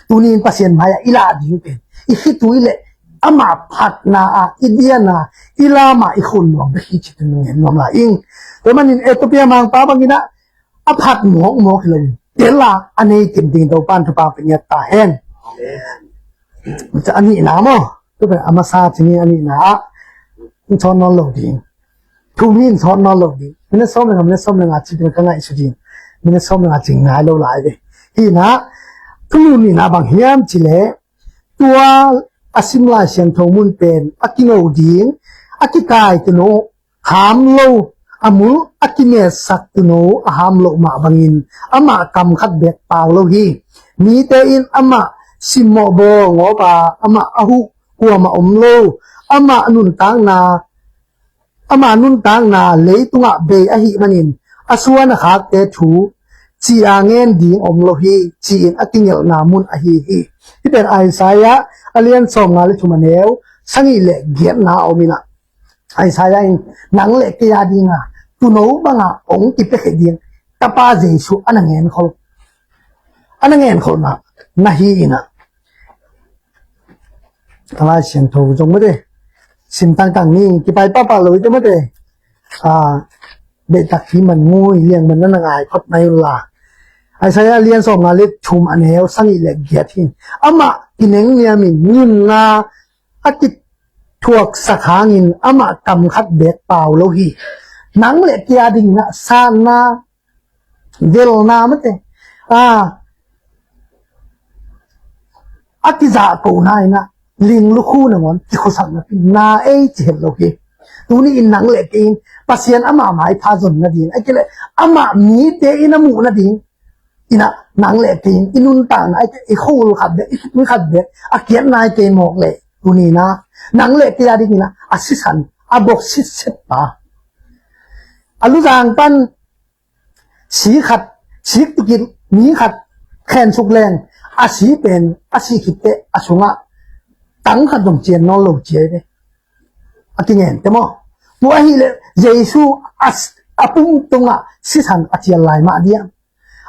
ตัวนี้ปัจจุบันไม่อีลาดิ้งเป็นอีคิดตัวนี่แหละอามาพัดนาอิเดียนาอิลามาอีคนหลวงไปคิดจิตนึงเห็นว่าอิงแต่มันเอตโอเปียมังป้าบางทีนะอาพัดหมอกเลยเดี๋ยวละอันนี้กินดิ่งตัวปั้นทุบปาเป็นยาตาแห้งมันจะอันนี้นะมั้งตัวเป็นอามาซาที่นี่อันนี้นะมันชอนนอนหลงดิ่งทุกนี้ชอนนอนหลงดิ่งมันซ้อมเลยครับมันซ้อมเลยอาชีพเป็นกันไงสุดยิ่งมันซ้อมเลยอาชีพง่ายเราหลายเลยที่นะทุกนี้นะบางเฮียมจิเล่ตัวอาศิมลาเสียงทงมุนเป็นอากิโนดิงอากิกายตุโนหามโลอามุอากิเมสักตุโนหามโลมาบังินอามากำขัดเบ็ดเปล่าโลหีมีแต่อินอามาซิมโมโบงอปาอามาอาหุกัวมาอมโลอามานุนตังนาเลยตุงะเบอหิมันินอาสวนหักเตถูจีอาเงินดิงอมโลหีจีนอากิเนลนามุนอหิฮีที่เป็นไอซายะอเลียนส่งงานเลยทุกมันเอวสังอิเล็กเกียรนาอมินะไอ้สายยังนังเล็กยาดิงตุโนบังองกิเปกดิงตาป้าเจสุอันนั้นเงินเขานะฮีนะอะไรเสียงถูกจงไม่ได้สิ่งต่างๆนี่กี่ไปป้าเลยจะไม่ได้เด็กตักที่มันงูเลี้ยงมันนั่นไงพดในลาไอ้สายเลียนส่งงานเลยชุมอันเอวสังอิเล็กเกียรทินอามากินเองเลียมินยินนาอากิทวกสักหางินอามากำคัดเบ็ดเปล่าโลหีนังเล็กยาดิ่งนะซานาเดลนาไม่เตอากิจาโกนายนะ ลิงลูกคู่หนึ่งวันที่เขาสั่งนะนาเอเจ็บโลกีตัวนี้อินหนังเล็กอินปัสยานอามาหมายพาจนนาดีไอ้เกล้อามามีเตอินามูนาดีอินะหนังเล็กอินอินุนต่างไอ้คู่ลูกขัดเด็กไม่ขัดเด็กอาเกียนนายเตนหมอกเลยตัวนี้นะหนังเล็กที่ยาดีนะอาศิสันอาบอกศิเสตปาอาลูจางปันสีขัดสีตุกินมีขัดแขนสุกแรงอาศีเป็นอาศีขิดเตอาสุงะตั้งขัดตรงเจียนนอลงเจียนเนี่ยอากินเงินแต่หมอตัวฮีเลเยซูอาปุ่งตรงอ่ะสิสันอาเจียนลายมาเดียม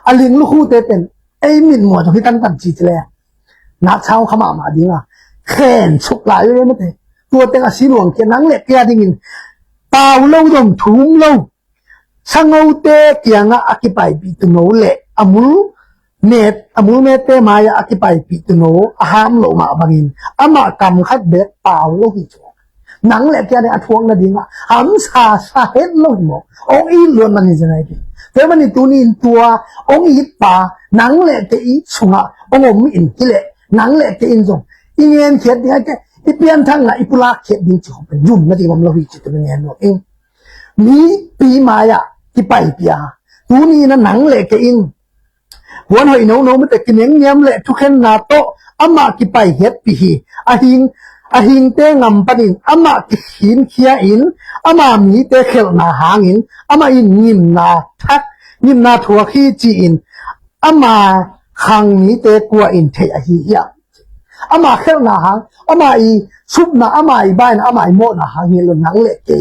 อาลิงลูกคู่เตเป็นไอ้มินหมวดที่ตั้งตั้งจีเจเลยนักเช้าขมามาดีอ่ะแขนสุกลายเลยไม่เตตัวเต็งอาศีหลวงเกียนังเล็กเกียดิ่งเปล่าเล่าตรงถุงเล่าช่างเอาเตเกียงอ่ะอากิไปปีตุโนเละอามุลเมตเตมายาอากิไปปีตุโนอาหามโลมาบังินอามากำคัดเบ็ดเปล่าโลหิตหนังแหลกแกในอัฐวงนาดีงะหำสาเหตุโลหิตองอีล้วนมันนี่จะไงดีแต่มันนี่ตัวนี้ตัวองอีป่าหนังแหลกแกอีสุงะองมีอินกิเลหนังแหลกแกอินส่งอีเงียนเขียนยังไงแกอีเปลี่ยนทั้งนะอีปุระเขียนดิ้งจ่อเป็นยุ่มนาดีมันโลหิตจิตเป็นเงี้ยเนาะเองมีปีมายาที่ไปปียตัวนี้นะหนังแหลกแกอินหัวหน่อยโน้ไม่แต่กินยังเงี้ยแหละทุกคนนาโตอามากิไปเฮ็ดปีอาหิงเตงำปนินอามากิหินเขียอินอามามีเตเขลนาหางอินอามาอินนิมนาทักนิมนาทัวขี้จีอินอามาขังมีเตกัวอินเทอหิยาอามาเขลนาหางอามาอีซุปนาอามาอีบ้านอามาอีโมนาหางเงี้ยหนังเล็กเก๋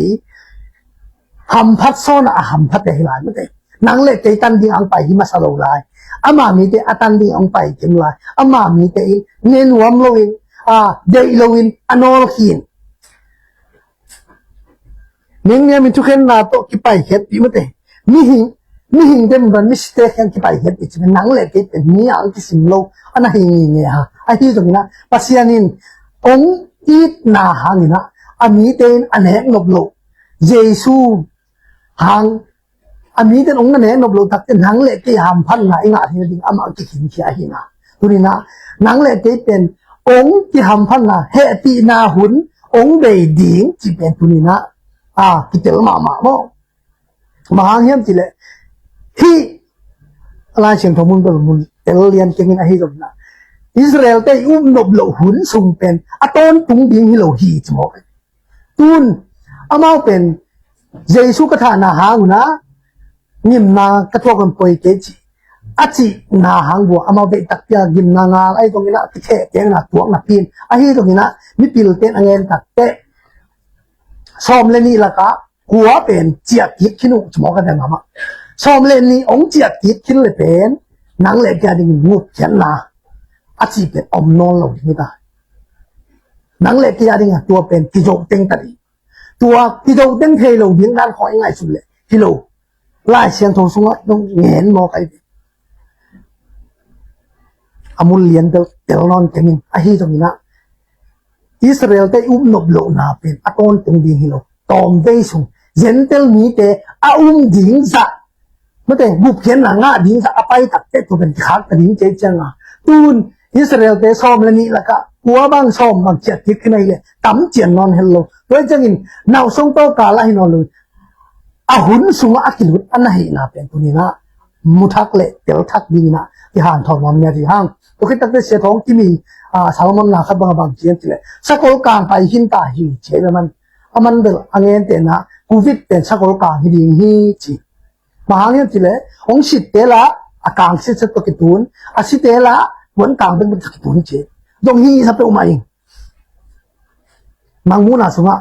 หำพัดโซนหำพัดเตหลายไม่ได้หนังเล็กเก๋ตันดิ้งอังไปหิมาสโลไลอามามีเตอตันดิ้งอังไปเกมไลอามามีเตเนนวมโลอินเดย์โลวินอนอลคินเนี่ยมีทุกคนนาโตกิไปเฮ็ดปีมั้งเตมีหิงเต็มบันมิสเตย์กิไปเฮ็ดอีกเป็นหนังเล็กเต็มมีอังกิสิมโลอันนั้นหิงเนี่ยฮะไอ้ที่ตรงนี้นะปัสยานินองอีนาหางนะอามีเตนอันเฮงนบโลเยซูหางอามีเตนองอันเฮงนบโลตักเป็นหนังเล็กที่หามพันนะอีงาที่ดิ้งอามากิขินเขียหินะตัวนี้นะหนังเล็กเป็นองที่ทำพันนะเฮตินาหุนองเบยดิ้งจีเป็นตุนีนะกิเตลมาโมมหาเงียบจีเลยที่อะไรเสียงทมุนเป็นมุนเตลเลียนเก่งนะฮิจบนะอิสราเอลเตยนบโลหุนสุงเป็นตอนตุงดิ้งฮิโลฮีจมอกตุนอามาเป็นเยซูกระทานาหาหุนะนิมนากระทวกันปอยเกจิอาจีนาหางบัวอามาเบตักยากิมนางาไอ้ตรงนี้นะที่แค่เจ้าหน้าตัวนักพินไอ้ตรงนี้นะมีปิลเตนอันเงินตักเตะซ้อมเล่นนี่ละก็หัวเป็นเจียกิดขึ้นสมองกันแต่มาซ้อมเล่นนี่องเจียกิดขึ้นเลยเป็นหนังเล็กแกดิ้งงูเขียนนาอาจีเป็นอมนอนหลงไม่ได้หนังเล็กแกดิ้งตัวเป็นกิโจเต็งตัดตัวกิโจเต็งเทโลดิ้งด้านขอยังไงสุดเลยกิโลไล่เสียงโทรศัพท์ต้องเงียนมองไอ้อามุลเลียนเตลนอนเกมินอาฮีตรงนี้นะอิสราเอลเตนบโลนาเป็นตอนตรงดิ้งฮิโลตอมเดซุงเจนเตลมีเตดิ้งซะไม่แต่บุกเขียนหนังดิ้งซะไปตักเตตัวเป็นขาดดิ้งเจจังตูนอิสราเอลเตซ้อมแล้วนี่ละก็หัวบางซ้อมบางเจ็ดทิศขึ้นเลยตั้มเจียนนอนเฮลโลตัวจังอินน่าส่งโตกาลาฮินอนเลยหุ่นสูงอากิลุอันนั้นหินาเป็นตัวนี้นะมุทักเละเตลทักดีนะที่ห่างทองมันเนี่ยที่ห่างตัวคิดตั้งแต่เสียท้องที่มีสารมันนาขับบางเจียนที่เลยสักคนกลางไปหินตาหิเชื่อมันเดลอันเงินเตนะกูวิดเตนสักคนกลางหิดิงหิจีมาหางเงี้ยที่เลยองค์สิเตละอากางสิเสตัวกิตุนอาสิเตละวันกลางเป็นกิตุนเจดงหิสับเปอร์มาเองมังมูนาสุงะ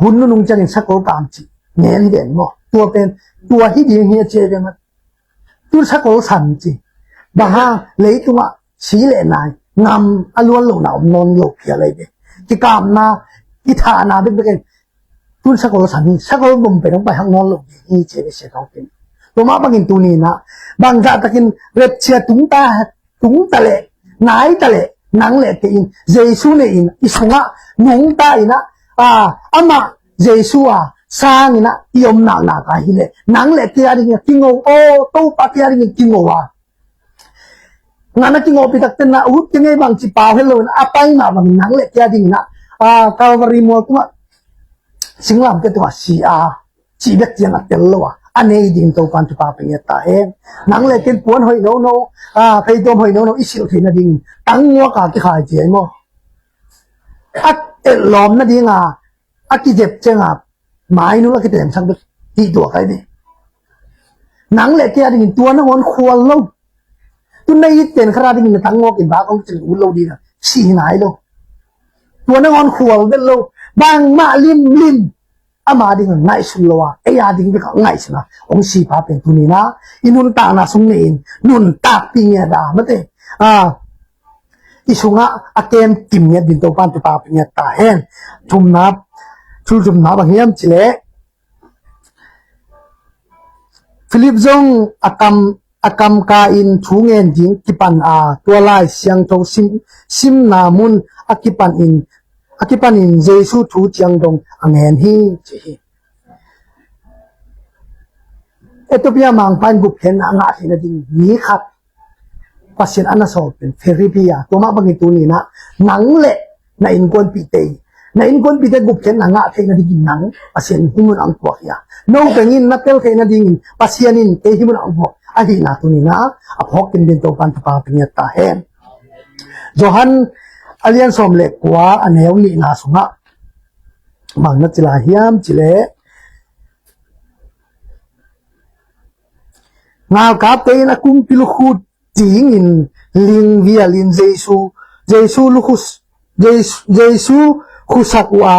หุ่นนุ่งจันทร์สักคนกลางจีเงี้ยที่เด่นมั้งตัวเป็นตัวหิดิงหิเจเป็นมันตัวสักคนสันจีบางเลยตัวสีเลนายงำอล้วนหลงหนาวนอนหลงเขียอะไรเด็กกิกามนากิธานาเป็นเป็นตัวสักคนสันนี่สักคนบ่มไปต้องไปห้างนอนหลงนี่เจ๊เสียท้องเป็นตัวมาบางอินตัวนี้นะบางจากตะกินเร็ดเชียตุ้งตะเละนายตะเละนังเละกินเจสุเนอินอิสุงะนุงตาอินะอามาเจสุสร้างอินะยมนากาฮิเลนังเละที่อะไรเงี้ยกิงโอโต้ปะที่อะไรเงี้ยกิงโอวะ ngana ki ngopi takten na ut kengai bang ci pa hello na apai na bang nang le kya ding na Calvary mo kuma singlam ke tu si chỉ biết tiếng là tiếng lâu anh ấy đi tàu pan tu pa bên ta em nắng lại cái cuốn hồi nấu thấy tôm hồi nấu ít xíu thì nó đi tăng mua cả cái khai chuyện mà lòm nó đi cái dẹp chân mãi nữa là cái tiền sang được đi đùa cái đi nắng lại kia đi tua nó ngon khoa lâu tu này tiền khá đi người tăng mua cái bác ông chừng uống lâu đi là xì nái lâu tua nó ngon khoa biết lâu bang mạ lim ama ding ngai sulwa ya ding ka ngai sna ong si pa pen tu ni na inun ta na sung nin nun ta pi nya da mate isunga akem kim nya din to pan tu pa pi nya ta hen thum na ba hiam chile Philip Zong akam ka in thungen jing kipan tua lai siang to sim na mun akipan in Jesu thu chiang dong angen hi chi Ethiopia mang pan gup hen anga hina ding ni khat pasien ana so pen therapia to ma bangi tu ni na nang le na in kon pi te gup hen anga thena ding nang pasien himun ang po ya no kangin na tel thena ding pasien in te himun ang po a hi na tu ni na a phok kin din to pan pa pinya ta hen Johan alian som le kwa aneu ni na sunga mang na chila hiam chile ngao ka pe na kum pilu khut ting in ling via lin Jesu khusakwa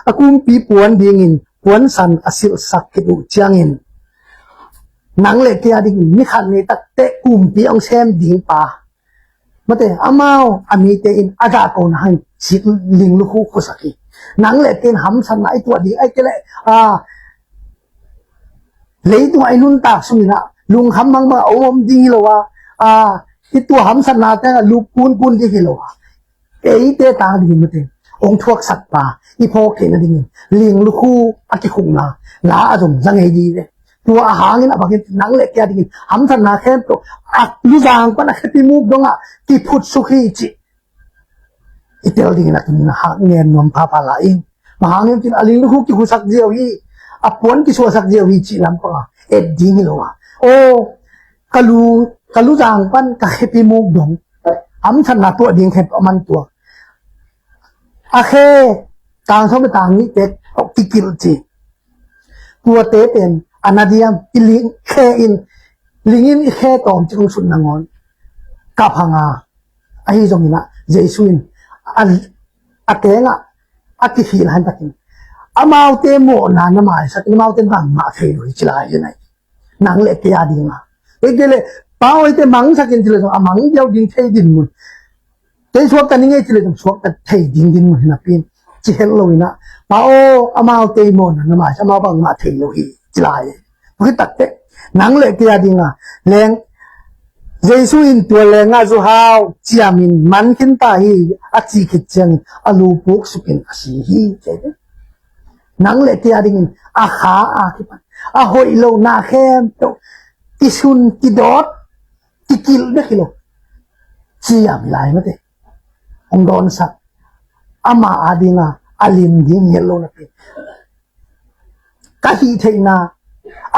akum pi puan ding in puan san asil sakit u chiangin nang le kia ding ni khan ni tak te kum pi ong sem ding pa mate amao ami te in aga ko na han sit ling lu khu khusaki nang le ten ham san ai tu di ai kele lấy tu ai nun tak sumina lung ham mang ma om di lo wa itu ham san na ta lu pun di lo wa ei te ta di mate ong thuak sak pa I pho ke na ding ling lu khu aki khung na la azum jang ei di de tua hangin abangin nang le kya ding ham san na khem to lu jang pa na khati mu donga ki phut sukhi chi itel ding na kin ha ngen nom pa pa la in ma hangin tin aling lu khu ki husak jeu hi apon ki so sak jeu hi chi lam pa et ding lo wa o kalu jang pan ka khati mu dong ham san na to ding khet man to akhe tang so be tang ni te ki kil chi tua te pen anadiam iling khe in lingin I khe tom chung sun nangon kapanga ahi jomina jesuin atenga akihil han takin amau te mo na na mai sa amau te bang ma thei ri chila ye nai nang le ke adinga egele pao te mang sakin chile so amang yau ding thei din mun te suak kan nge chile suak ka thei ding din mun na pin chi hello ina pao amau te mo na mai sa ma bang ma thei lo hi chila ye cái tật đấy nắng lệ kia đi ngà lên Giêsu in tua lên ngà du hao chia min man kinh ta hi a chi khit chang alu puk sukin asi hi thế đấy nắng lệ kia đi a khá a hội lâu na khem to ki sun ki dot ki kil đấy kilo chia lại mất đấy ông don sắc ama adi ngà alim ding yellow na pe ka hi thei na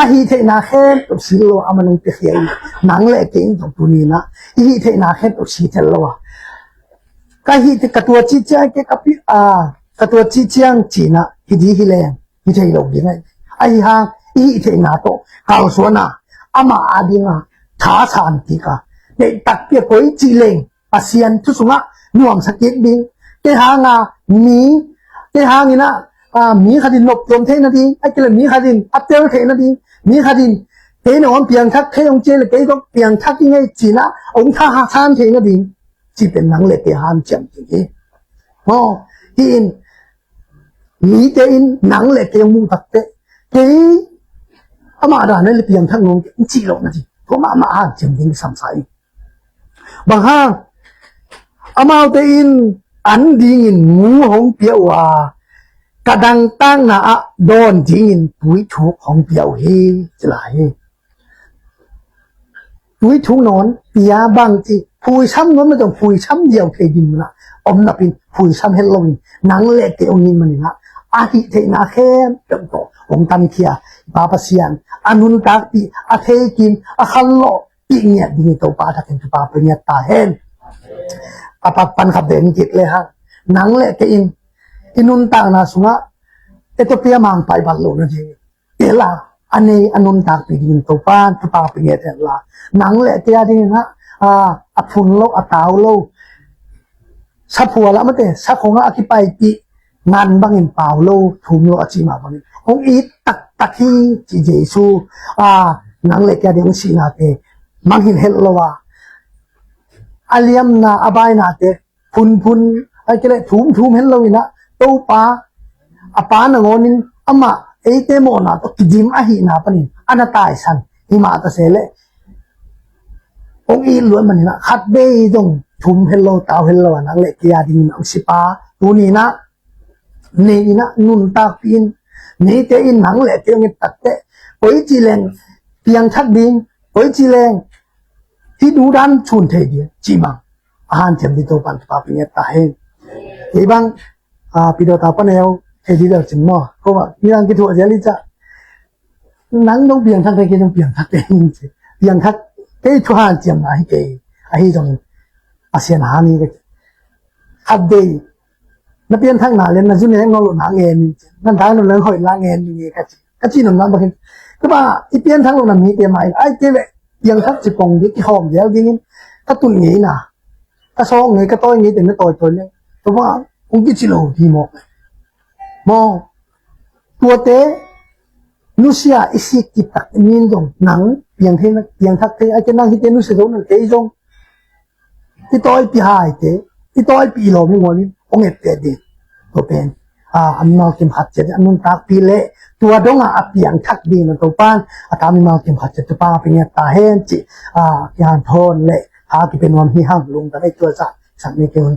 hi thei na khen to silo amanung te hiai nang le king to punina hi thei na khen to si thelwa ka hi te katua chi cha ke kapi katua chi chiang china hi di hi len hi thei lo di ngai ai ha hi thei na to kal so na ama adinga tha san ti ka te tak pe koi chi leng asian thu sunga nuam sakit ding ke ha nga mi ke ha ngina mi khadin lop tom thế na đi ai kêu là mi khadin apel thế na đi mi khadin thế nào ông piang thắc thế ông chơi là cái có piang thắc như ngay chỉ na ông tha ha san thế na đi chỉเป็นnăng lực cái ham chậm thế hin mi thế in năng lực cái ông thật thế cái mà đó nên là piang thắc ông chỉ lộ na gì có mà ham chậm thế sắm sai bằng ha amao thế in ăn đi in ngu hong piao kadang tang na don jingin pui chuk hong piao hi chilai ตุ้ยทุ่งนอนปียบางจีผู้ช้ำนั้นไม่ต้องผู้ช้ำเดียวเคยดินมันละอมนับเป็นผู้ช้ำเฮลโลวีนนังเล็กเกี่ยวงินมันนี่นะอาทิเทนาเข้มเต็มโตองตันเขียบาปเสียนอนุนตักปีอาเทกินอาขันโลปีเงียดิ่งตัวปาทักเป็นตัวปาเป็นเงียตาเห็นอาปักปันขับเดินกิดเลยฮะนังเล็กอินอินุนตักนาสุงะเอตเปียมังไปบัลโลนะจริงเอล่าอันนี้อนุนตักปีดิ่งตัวปาตัวปาเป็นเงียเถละนังเล็กเกี่ยดิ่งนะอาพุนโลอาตาวโลสับหัวละมันเตะสับของอาคิไปปีงานบางอินเปล่าโลทุ่มโลอาจิมาบางอินองอีตักที่จีเจซูนังเล็กเกี่ยดิ่งสีนาเตบางอินเฮลโลวาอาเลียมนาอบายนาเตพุนไอ้เจเลทุ่มเฮลโลวินะตัวปาอาปานงอนินอามาเอเตโมนาตัวกิจิมอาหินาปนินอันนั้นตายสันหิมาตะเสเลองอีล้วนมันนี่นะขัดเบยจงทุ่มเฮลโลตาวเฮลโลนังเล็กเกียดิ่งอังสิปาตัวนี้นะนี่นะนุนตาปีนนี่เตอินนังเล็กเกียงตัดเตโอยจีเลงเพียงชัดดิ่งโอยจีเลงที่ดูดันชุนเทียจีบังอาหารเทียมดิโตปันปาปิเนตาเฮอีบังปิโดตาปนเอวเฮดีเดอร์จิมมอก็ว่ามีรังกิทัวเจลิจ้ะนังต้องเปลี่ยนทักเตกิต้องเปลี่ยนทักเตงเปลี่ยนทักเกยชัวร์เจียมนะเกยไอ้จงอาเซียนหานี่ก็ขัดเดย์นับเปลี่ยนทักหนาเล่นนะจุนเนี่ยงอหลุดหนาเงินนั่นท้ายนั่นเรื่องหอยล้างเงินอย่างเงี้ยก็จีนนั่นบางทีก็ว่าอีเปลี่ยนทักหลุดหนามีเตะใหม่ไอ้เจ๊เลยยังทักจิปงยิ่งหอมเยอะยิ่งถ้าตุนงี้นะถ้าซองงี้ก็ต้อยงี้แต่ไม่ต่อยตัวเนี่ยเพราะว่าองค์กิจิโลทีมองตัวเตะนุเซียอิสิกิตักมีนจงหนังเพียงเท่นั้นเพียงทักเตะไอ้เจ้านั่งที่เตนุเซียตรงนั้นเตะจงที่ต่อยปีหายเตะที่ต่อยปีหลอมงอนี่องเอ็ดเตะดีตัวเป็นอันมาเก็บหัดเจ็ดอันนู้นตักปีเละตัวดงเพียงทักดีนั่นตัวป้านตามมาเก็บหัดเจ็ดตัวป้าเป็นเงี้ยตาเห็นจิยานทนเละหาที่เป็นวันที่ห้ามลงแต่ได้ตัวสักไม่เกิน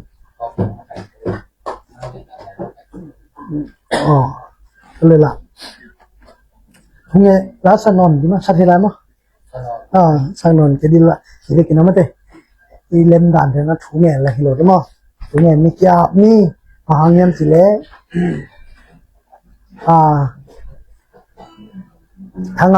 อ๋อก็เลยล่ะทุกเงี้ยรัศนนดีมั้ยสัตว์ที่ไรมั้งสันนนจะดีละจะได้กินน้ำมันเตะอีเล่มด่านเท่านั้นทุกเงี้ยอะไรฮิโร่ได้มั้งทุกเงี้ยมีกี่มีมหาเงี้ยสิเล่ทั้ง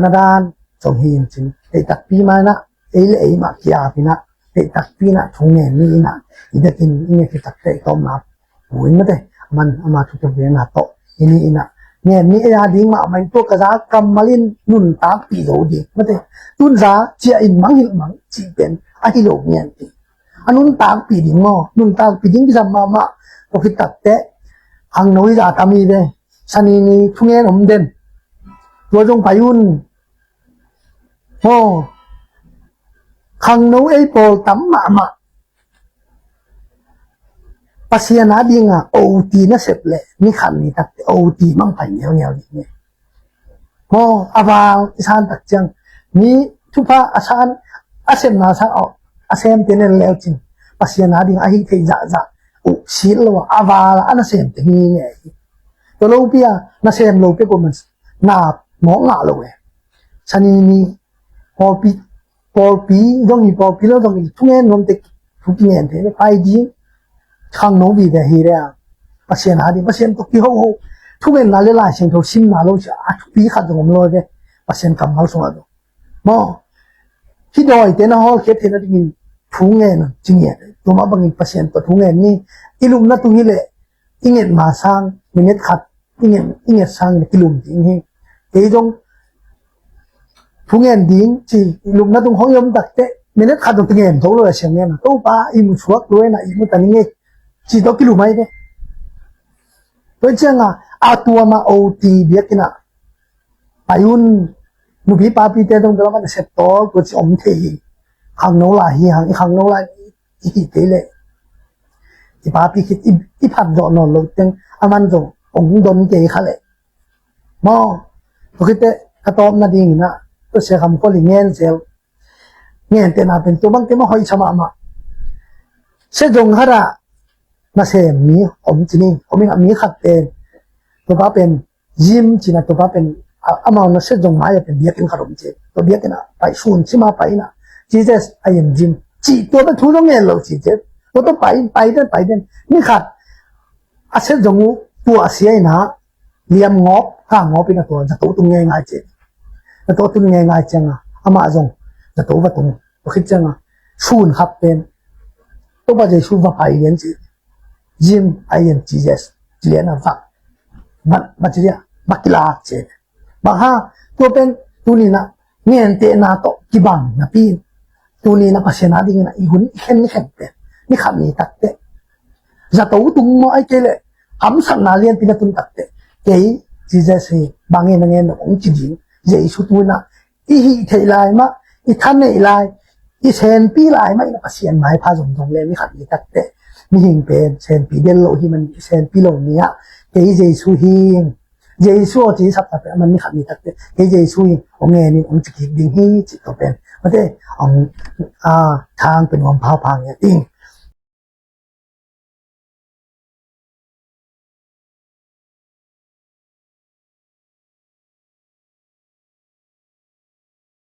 นาดานส่งหินจริงไอ้ตักปีมานะไอ้เล่มากี่ปีนะไอ้ตักปีนะทุกเงี้ยนี่นะอีเด็กกินอีเงี้ยที่ตักเตะต้มน้ำโอ้ยไม่ได้มันมาทุกอย่างเลยนะโตอีนี่นะเนี่ยนี่ไอ้ยาดิ้งมามันตัวกระซากำมาลินนุ่นตาปีโลดีไม่ได้ตุนซาเจียอินมังหิมังจีเป็นไอ้โลเนี่ยตีอันนุ่นตาปีดิ้งมั้งนุ่นตาปีดิ้งที่ทำมาพอคิดตัดเตะหังน้อยจะทำมีเดชนีนี่ทุ่งเงินอมเด่นตัวจงพายุนโอ้หังน้อยไอ้โปตั้มมาปัสยานาดีงาโอทีน่ะเสพเลยนี่ขันนี่ตัดโอทีมั่งไปเงี้ยนี่โอ้อาบางอิสานตัดจังนี่ทุกพระอาชานอาเซมนาซาออาเซมเตนเลวจินปัสยานาดีงาฮิเทจ่าโอ้สิลวะอาบาลอาเซมเตงี้ไงตัวลูกพี่อะนาเซมลูกพี่ก็มันนาหมองาเลยฉันนี่พอปีตรงนี้พอปีแล้วตรงนี้ทุกเงินรวมเด็กทุกเงินเท่าไปจีข้างโน้บีเดฮีเรียปัสยานาดีปัสยานตุกี้โฮทุกเงินนั่นเลยล่ะเช่นทุกสิ่งนั่นเลยจะทุกปีขัดตรงนั้นเลยปัสยานกำลังส่งมาดูมอที่ดอยเตนะฮอลเกตเห็นอะไรกินทุกเงินจริงเนี่ยตัวมาบังอินปัสยานตัวทุกเงินนี่อิลุมนั่นตรงนี้เลยอิเงินมาสร้างอิเงินขัดอิเงินสร้างอิลุมจริงเหรอเอ้ยจงทุกเงินดิ้งจีอิลุมนั่นตรงห้องยมตัดเตะอิเงินขัดตรงเงินทุกเลยเสียงเงินตัวป้าอิมุชวักด้วยนะอิมุตันนี่จีตัวกิลุไม่ได้ตัวเจ้าอาตัวมาโอทีเบียกินะพายุนนุบีป้าปีเตตรงกลางมันเสพโตก็จะอมเทียขังโนลาฮีขังโนลาอีเตเลยอีป้าปีคิดอีพัดโดนนจังอามันจงองค์โดนเจเขาเลยมอพอคิดเตะกระตอมนาดีนะตัวเสียคำก็เลยเงี้ยเสียเงี้ยเตน่าเป็นตัวบางทีมันหอยชะมาเสจงฮาระนาเซมีอมจีนี่อมมีขัดเป็นตัวป้าเป็นยิมจีน่ะตัวป้าเป็น amao na se jong mai pen biakin kharom che to biakina pai sun chima pai na Jesus I am Jim chi to ba thu no nge lo chi che to pai den ni khat a se jong tu a sia na liam ngop ha ngop ina to ja to tu nge ngai che to tu nge ngai changa ama jong ja to ba tung to khit changa sun khap pen to ba je su ba pai yen chi Jim I am Jesus lian na fa ba chi ya bakila che ba ha to pen tu ni na ngen te na to ki bang na pi tu ni na pasena ding na i hun khen pe ni kham ni tak te za to tung mo ai ke le am san na lian pi na tun tak te ke Jesus hi bangin na ngen ong chi ding je su tu na i hi thei lai ma i than nei lai i sen pi lai ma i na pasien mai pha jong jong le ni kham ni tak te mi hing pen sen pi del lo hi man sen pi lo nia ke je su hing Giêsu chỉ sắp tập mình mới khám nhận được cái Giêsu ông nghe ni ông chỉ định hi chỉ có bên mà thế ông thangเป็นความพาพังเนี่ยจริง